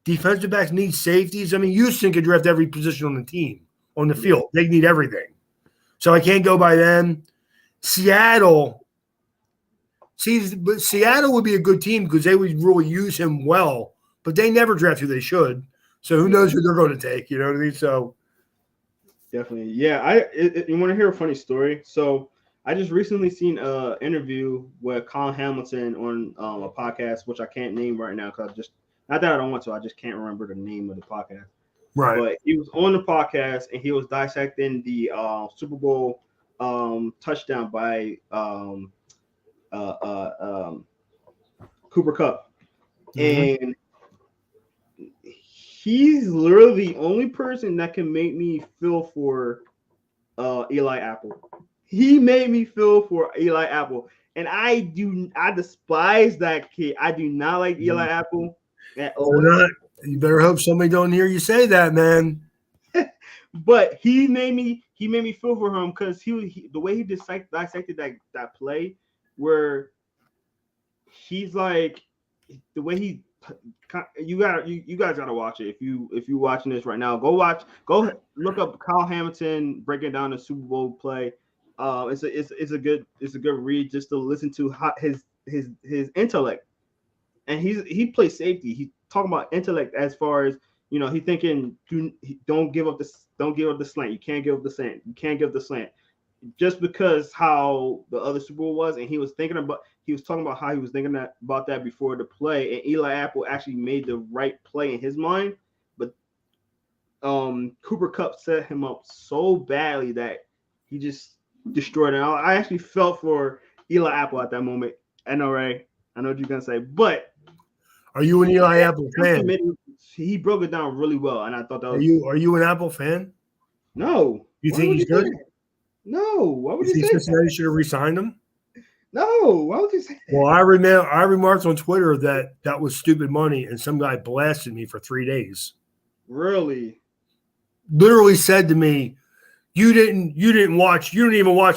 defensive backs, need safeties. I mean, Houston could draft every position on the team, on the field. They need everything. So I can't go by them. Seattle would be a good team because they would really use him well, but they never draft who they should. So who knows who they're going to take? You know what I mean? So definitely, yeah. You want to hear a funny story? So I just recently seen an interview with Colin Hamilton on a podcast, which I can't name right now because not that I don't want to, I just can't remember the name of the podcast. Right. But he was on the podcast and he was dissecting the Super Bowl touchdown by Cooper Kupp. And he's literally the only person that can make me feel for Eli Apple. He made me feel for Eli Apple. And I despise that kid. I do not like Eli Apple at all. You better hope somebody don't hear you say that, man. But he made me feel for him because he the way he dissected that play where he's like the way he you guys gotta watch it. If you watching this right now, go look up Kyle Hamilton breaking down the Super Bowl play. It's a good read just to listen to his intellect. And he plays safety. He's talking about intellect as far as he thinking don't give up the slant. You can't give up the slant. You can't give the slant. Just because how the other Super Bowl was, and he was talking about how he was thinking about that before the play, and Eli Apple actually made the right play in his mind, but Cooper Kupp set him up so badly that he just destroyed it. I actually felt for Eli Apple at that moment. I know, Ray. I know what you're gonna say, but are you an Eli Apple fan? He broke it down really well, and I thought that was. Are you an Apple fan? No. You think he's good? No. Why would you say Cincinnati should have re-signed him? No. Why would you say that? Well, I remarked on Twitter that was stupid money, and some guy blasted me for 3 days. Really? Literally said to me, you didn't even watch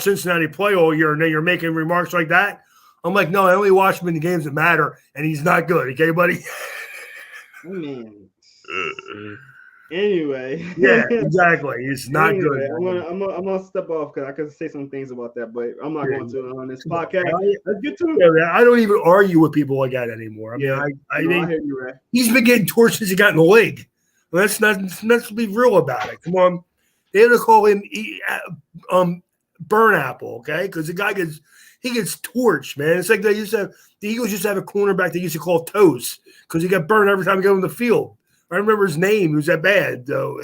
Cincinnati play all year, and then you're making remarks like that. I'm like, no, I only watch him in the games that matter, and he's not good. Okay, buddy? Man. Anyway. Yeah, exactly. He's not good. I'm gonna step off because I can say some things about that, but I'm not going to on this podcast. Let's get to it. I don't even argue with people like that anymore. I mean, I hear you, Ray. He's been getting torched since he got in the league. Let's be real about it. Come on. They had to call him Burn Apple, okay? Because the guy gets torched, man. It's like the Eagles used to have a cornerback they used to call Toast because he got burned every time he got on the field. I remember his name. He was that bad, though.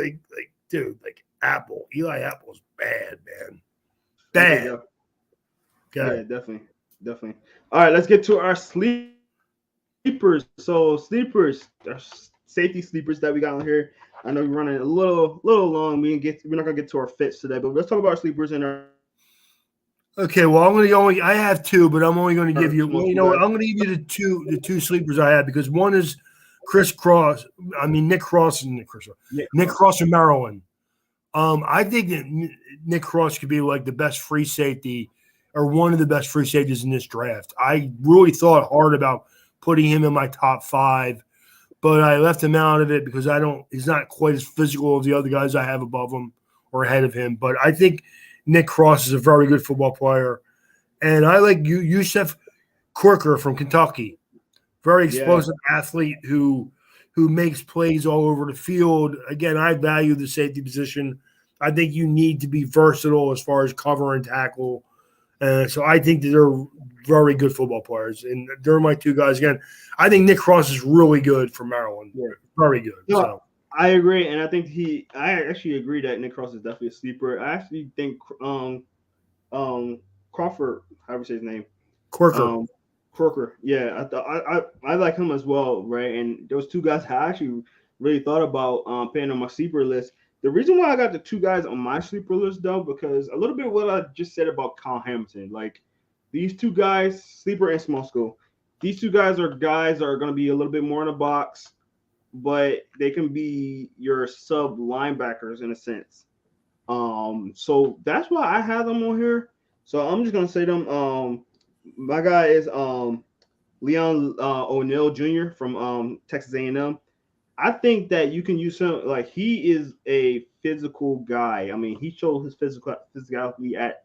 Dude, Apple. Eli Apple's bad, man. Bad. Okay. Yeah, definitely. All right, let's get to our sleepers. So sleepers, safety sleepers that we got on here. I know we're running a little long. We're not gonna get to our fits today, but let's talk about our sleepers in our. Okay, well, I have two, but I'm only going to give you. Well, you know what? I'm going to give you the two sleepers I have because one is Nick Cross and Maryland. I think that Nick Cross could be like the best free safety or one of the best free safeties in this draft. I really thought hard about putting him in my top 5, but I left him out of it because he's not quite as physical as the other guys I have above him or ahead of him. But I think Nick Cross is a very good football player. And I like Yusuf Corker from Kentucky. Very explosive athlete who makes plays all over the field. Again, I value the safety position. I think you need to be versatile as far as cover and tackle. So I think that they're very good football players. And they're my two guys. Again, I think Nick Cross is really good for Maryland. Yeah. Very good. No, so I agree. And I think I actually agree that Nick Cross is definitely a sleeper. I actually think Crawford, however you say his name. Corker. Croker, yeah, I like him as well, right? And those two guys I actually really thought about putting on my sleeper list. The reason why I got the two guys on my sleeper list though, because a little bit what I just said about Kyle Hamilton, like these two guys, sleeper and small school, these two guys are going to be a little bit more in the box, but they can be your sub linebackers in a sense. So that's why I have them on here. So I'm just gonna say them. My guy is Leon O'Neal Jr. from Texas A&M. I think that you can use him. Like he is a physical guy. I mean, he showed his physicality at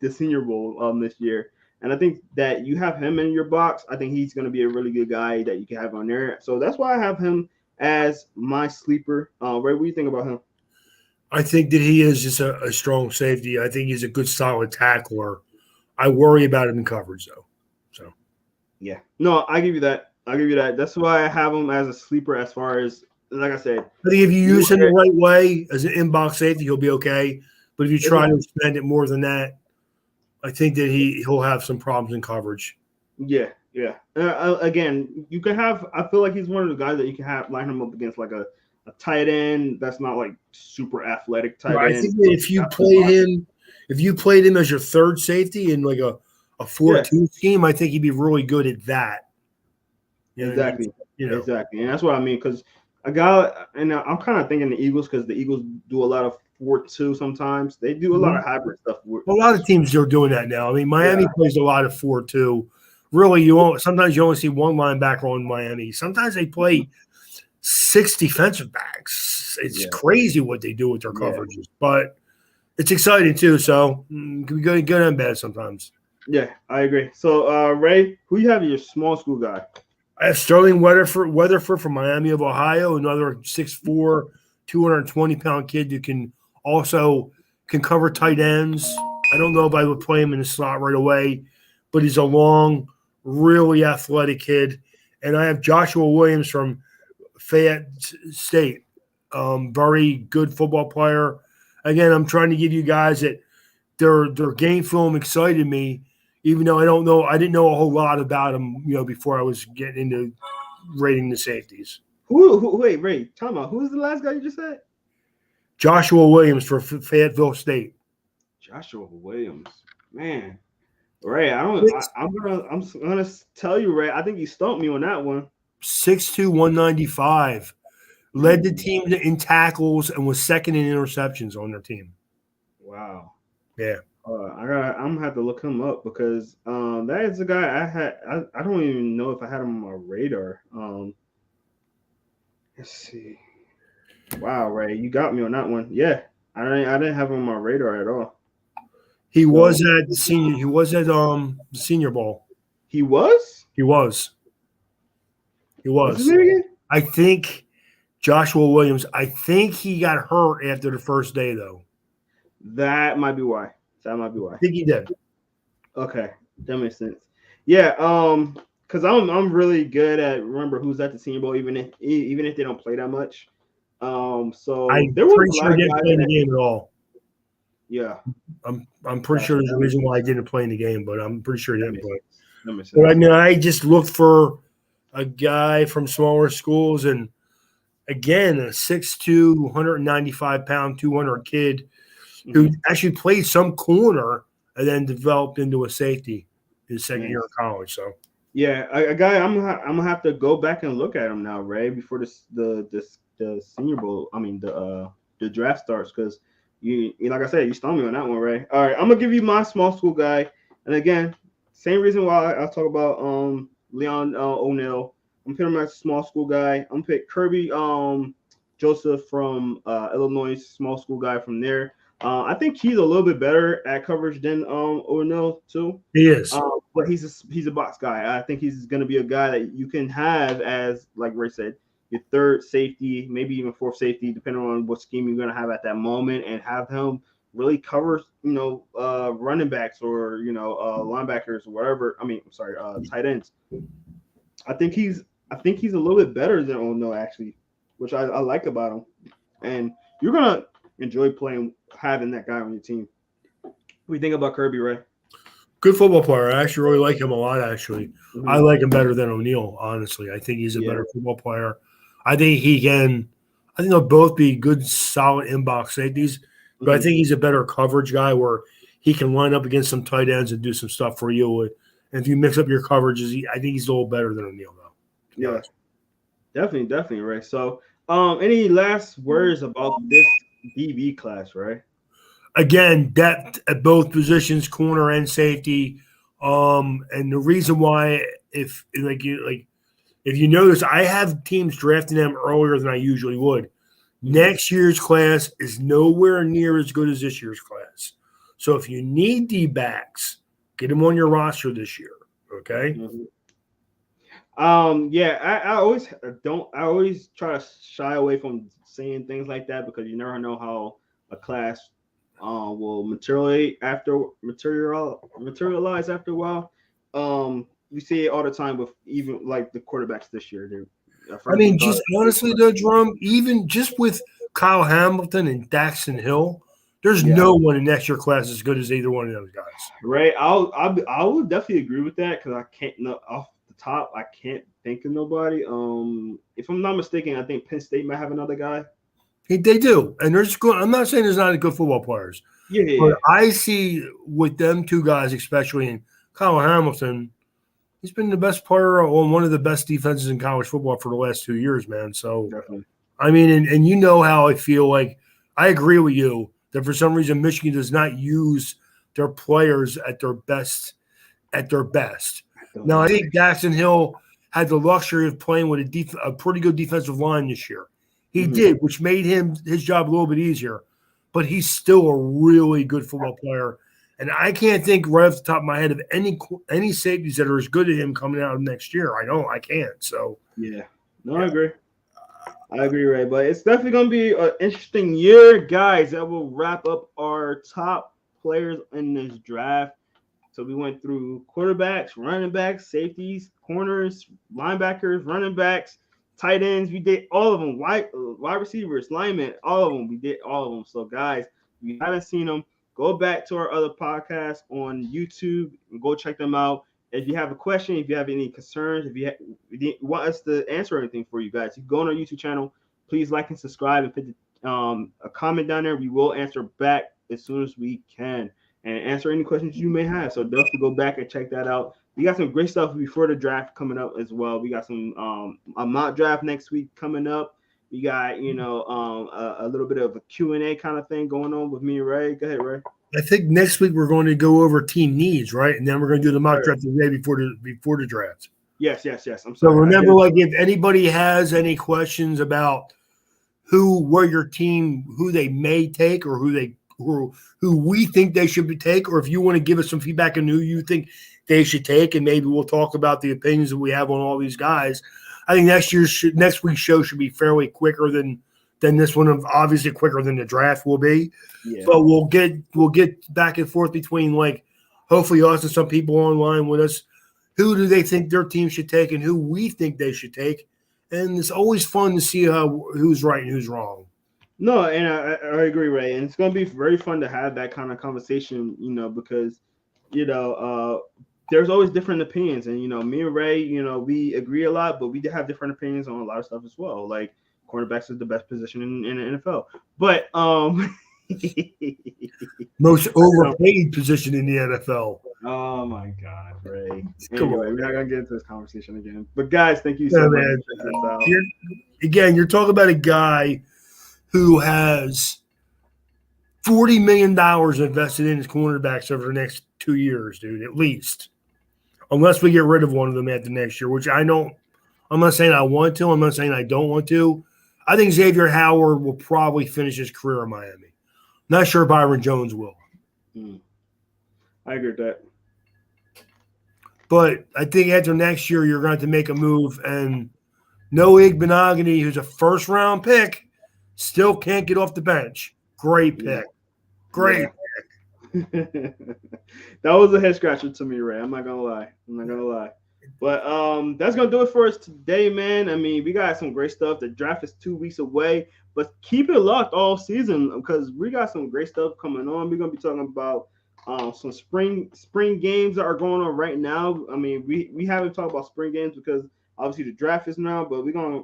the Senior Bowl this year. And I think that you have him in your box. I think he's going to be a really good guy that you can have on there. So that's why I have him as my sleeper. Ray, what do you think about him? I think that he is just a strong safety. I think he's a good, solid tackler. I worry about him in coverage, though. So, yeah, no, I give you that. That's why I have him as a sleeper. As far as like I said, I think if you use him the right way as an inbox safety, he'll be okay. But if you try to expand it more than that, I think that he'll have some problems in coverage. Yeah. Again, you can have. I feel like he's one of the guys that you can have line him up against like a tight end that's not like super athletic tight end. I think that if you played him as your third safety in like a 4-2 scheme, I think he'd be really good at that. Exactly. Exactly. And that's what I mean. Because a guy, and I'm kind of thinking the Eagles, because the Eagles do a lot of 4-2 sometimes. They do a lot of hybrid stuff. A lot of teams are doing that now. I mean, Miami plays a lot of 4-2. Really, sometimes you only see one linebacker on Miami. Sometimes they play 6 defensive backs. It's crazy what they do with their coverages. But it's exciting too. So it can be good and bad sometimes. Yeah, I agree. So, Ray, who you have your small school guy? I have Sterling Weatherford from Miami of Ohio, another 6'4", 220-pound kid who can cover tight ends. I don't know if I would play him in the slot right away, but he's a long, really athletic kid. And I have Joshua Williams from Fayette State, very good football player. Again, I'm trying to give you guys that their game film excited me, even though I didn't know a whole lot about him, before I was getting into rating the safeties. Wait, Ray, time out. Who's the last guy you just said? Joshua Williams for Fayetteville State. Joshua Williams, man. Ray, I'm gonna tell you, Ray. I think you stumped me on that one. 6'2", 195. Led the team in tackles and was second in interceptions on their team. Wow. Yeah. I'm gonna have to look him up because that is a guy I don't even know if I had him on my radar. Let's see. Wow, Ray, you got me on that one. Yeah, I didn't have him on my radar at all. He was at the senior. He was at the Senior Bowl. He was. He was. What's his name again? I think Joshua Williams. I think he got hurt after the first day, though. That might be why. I think he did. Okay, that makes sense. Yeah, because I'm really good at remember who's at the Senior Bowl, even if they don't play that much. So there was pretty sure he didn't play in the game at all. Yeah, I'm pretty sure there's a reason why I didn't play in the game, but I'm pretty sure he didn't play. But I mean, I just looked for a guy from smaller schools, and again, a 6'2", 195-pound, 200 kid who actually played some corner and then developed into a safety in his second year of college. So yeah, a guy I'm gonna have to go back and look at him now, Ray, before the Senior Bowl. I mean the draft starts, because you like I said, you stumped me on that one, Ray. All right, I'm gonna give you my small school guy, and again, same reason why I talk about Leon O'Neal. I'm picking my small school guy. I'm gonna pick Kirby Joseph from Illinois, small school guy from there. I think he's a little bit better at coverage than O'Neal too. He is, but he's a box guy. I think he's going to be a guy that you can have as, like Ray said, your third safety, maybe even fourth safety, depending on what scheme you're going to have at that moment, and have him really cover, running backs or linebackers or whatever. Tight ends. I think he's a little bit better than O'Neal actually, which I like about him, and you're gonna enjoy having that guy on your team. What do you think about Kirby, Ray? Good football player. I actually really like him a lot, actually. Mm-hmm. I like him better than O'Neal, honestly. I think he's a better football player. I think they'll both be good, solid inbox safeties, but I think he's a better coverage guy where he can line up against some tight ends and do some stuff for you. And if you mix up your coverages, I think he's a little better than O'Neal, though. Yeah, definitely, Ray. So, any last words about this DB class, Ray? Again, depth at both positions, corner and safety. And the reason why, if you notice, I have teams drafting them earlier than I usually would. Next year's class is nowhere near as good as this year's class. So if you need D-backs, get them on your roster this year. Okay. I always try to shy away from saying things like that because you never know how a class will materialize after a while. We see it all the time with even like the quarterbacks this year. I mean, just honestly, though, Drum, even just with Kyle Hamilton and Daxton Hill, there's no one in next year class as good as either one of those guys. Right. I would definitely agree with that because I can't off the top. I can't think of nobody. If I'm not mistaken, I think Penn State might have another guy. They do, and there's good. I'm not saying there's not good football players. But I see with them two guys, especially in Kyle Hamilton, he's been the best player on one of the best defenses in college football for the last 2 years, man. So, definitely. I mean, and you know how I feel like I agree with you that for some reason Michigan does not use their players at their best. Now, I think Daxton Hill had the luxury of playing with a pretty good defensive line this year. He did, which made his job a little bit easier. But he's still a really good football player. And I can't think right off the top of my head of any safeties that are as good as him coming out of next year. I can't. So I agree. I agree, Ray. But it's definitely going to be an interesting year, guys. That will wrap up our top players in this draft. So we went through quarterbacks, running backs, safeties, corners, linebackers, running backs, tight ends. We did all of them. Wide receivers, linemen, all of them. We did all of them. So, guys, if you haven't seen them, go back to our other podcasts on YouTube and go check them out. If you have a question, if you have any concerns, if you want us to answer anything for you guys, you go on our YouTube channel. Please like and subscribe and put a comment down there. We will answer back as soon as we can and answer any questions you may have. So definitely go back and check that out. We got some great stuff before the draft coming up as well. We got some a mock draft next week coming up. We got a little bit of a Q&A kind of thing going on with me and Ray. Go ahead, Ray. I think next week we're going to go over team needs, right? And then we're going to do the mock draft the day before the draft. Yes. I'm sorry. So remember, like if anybody has any questions about who they may take or who we think they should take, or if you want to give us some feedback on who you think they should take, and maybe we'll talk about the opinions that we have on all these guys. I think next week's show should be fairly quicker than this one. Obviously quicker than the draft will be. Yeah. But we'll get back and forth between like hopefully us and some people online with us. Who do they think their team should take and who we think they should take? And it's always fun to see who's right and who's wrong. No, and I agree, Ray. And it's going to be very fun to have that kind of conversation, because, there's always different opinions. And, me and Ray, we agree a lot, but we have different opinions on a lot of stuff as well. Like cornerbacks is the best position in the NFL. But most overpaid position in the NFL. Oh my God, Ray. Anyway, we're not gonna get into this conversation again. But guys, thank you so much. You're talking about a guy who has $40 million invested in his cornerbacks over the next 2 years, dude, at least. Unless we get rid of one of them at the next year, which I'm not saying I want to. I'm not saying I don't want to. I think Xavier Howard will probably finish his career in Miami. Not sure Byron Jones will. I agree with that. But I think after next year, you're going to have to make a move. And Noah Igbenogany, who's a first-round pick, still can't get off the bench. Great pick. Great pick. That was a head-scratcher to me, Ray. I'm not going to lie. But that's going to do it for us today, man. I mean, we got some great stuff. The draft is 2 weeks away. But keep it locked all season because we got some great stuff coming on. We're going to be talking about Some spring games that are going on right now. I mean, we haven't talked about spring games because obviously the draft is now, but we're gonna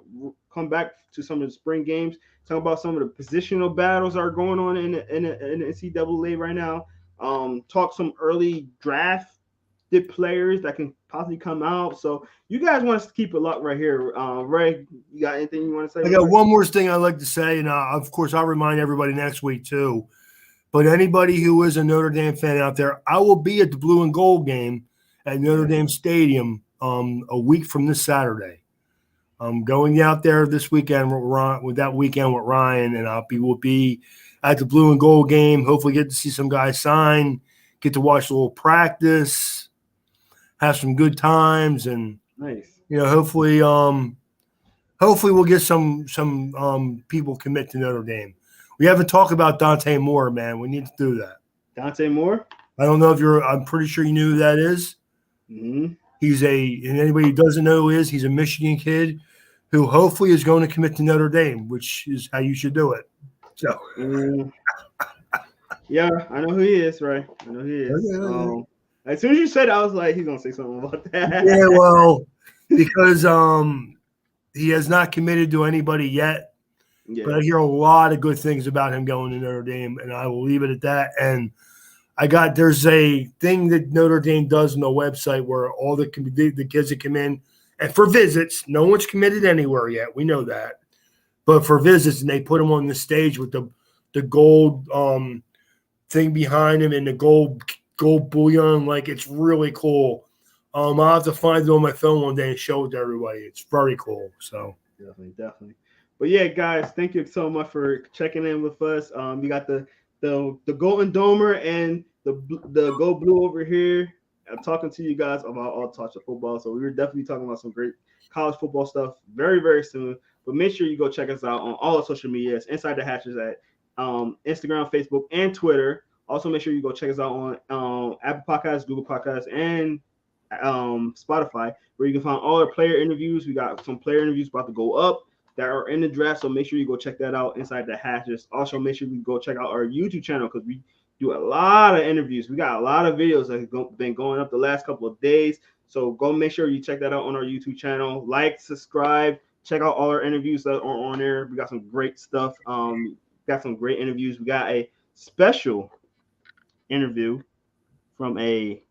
come back to some of the spring games. Talk about some of the positional battles that are going on in the NCAA right now. Talk some early draft players that can possibly come out. So you guys want us to keep it locked right here. Ray, you got anything you want to say? I got one more thing I'd like to say, and of course I'll remind everybody next week too. But anybody who is a Notre Dame fan out there, I will be at the Blue and Gold game at Notre Dame Stadium a week from this Saturday. I'm going out there this weekend with Ryan, and we'll be at the Blue and Gold game. Hopefully, get to see some guys sign, get to watch a little practice, have some good times, and nice. Hopefully we'll get some people commit to Notre Dame. We haven't talked about Dante Moore, man. We need to do that. Dante Moore? I don't know if I'm pretty sure you knew who that is. Mm-hmm. And anybody who doesn't know who he is, he's a Michigan kid who hopefully is going to commit to Notre Dame, which is how you should do it. So, yeah, I know who he is, right? I know who he is. As soon as you said it, I was like, he's gonna say something about that. Yeah, well, because he has not committed to anybody yet. Yeah. But I hear a lot of good things about him going to Notre Dame, and I will leave it at that. And there's a thing that Notre Dame does on the website where all the kids that come in, and for visits, no one's committed anywhere yet. We know that. But for visits, and they put them on the stage with the gold thing behind him and the gold bullion. Like, it's really cool. I'll have to find it on my phone one day and show it to everybody. It's very cool. So definitely. But yeah, guys, thank you so much for checking in with us. You got the Golden Domer and the Go Blue over here. I'm talking to you guys about all types of football. So we were definitely talking about some great college football stuff very, very soon. But make sure you go check us out on all the social medias, Inside the Hatches at Instagram, Facebook, and Twitter. Also, make sure you go check us out on Apple Podcasts, Google Podcasts, and Spotify, where you can find all our player interviews. We got some player interviews about to go up that are in the draft, so make sure you go check that out, Inside the Hatches. Also, make sure you go check out our YouTube channel because we do a lot of interviews. We got a lot of videos that have been going up the last couple of days, so go make sure you check that out on our YouTube channel. Like, subscribe, check out all our interviews that are on there. We got some great stuff. Got some great interviews. We got a special interview from a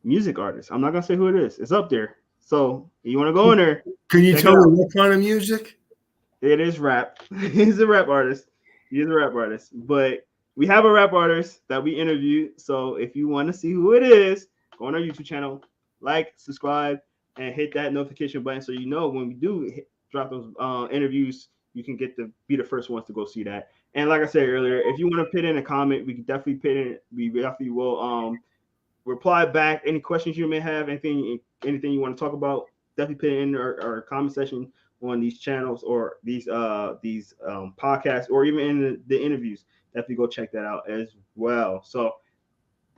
music artist. I'm not gonna say who it is. It's up there. So you want to go in there? Can you tell me what kind of music? It is rap. He's a rap artist. But we have a rap artist that we interviewed. So if you want to see who it is, go on our YouTube channel, like, subscribe, and hit that notification button so you know when we do drop those interviews, you can be the first ones to go see that. And like I said earlier, if you want to put in a comment, we can definitely put in. We definitely will reply back any questions you may have, anything you want to talk about. Definitely put it in our comment section on these channels or these podcasts, or even in the interviews. Definitely go check that out as well. So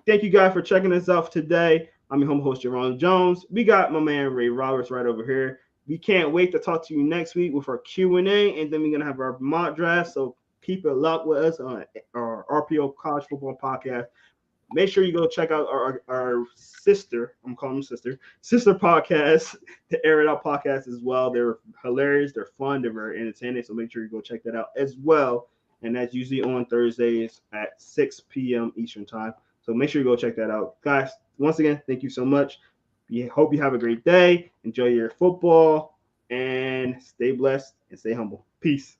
thank you guys for checking us out today. I'm your home host, Jerome Jones. We got my man Ray Roberts right over here. We can't wait to talk to you next week with our Q&A, and then we're gonna have our mock draft. So keep it locked with us on our RPO College Football Podcast. Make sure you go check out our sister, I'm calling them sister podcast, the Air It Out podcast as well. They're hilarious, they're fun, they're very entertaining. So make sure you go check that out as well. And that's usually on Thursdays at 6 p.m. Eastern time. So make sure you go check that out. Guys, once again, thank you so much. We hope you have a great day. Enjoy your football and stay blessed and stay humble. Peace.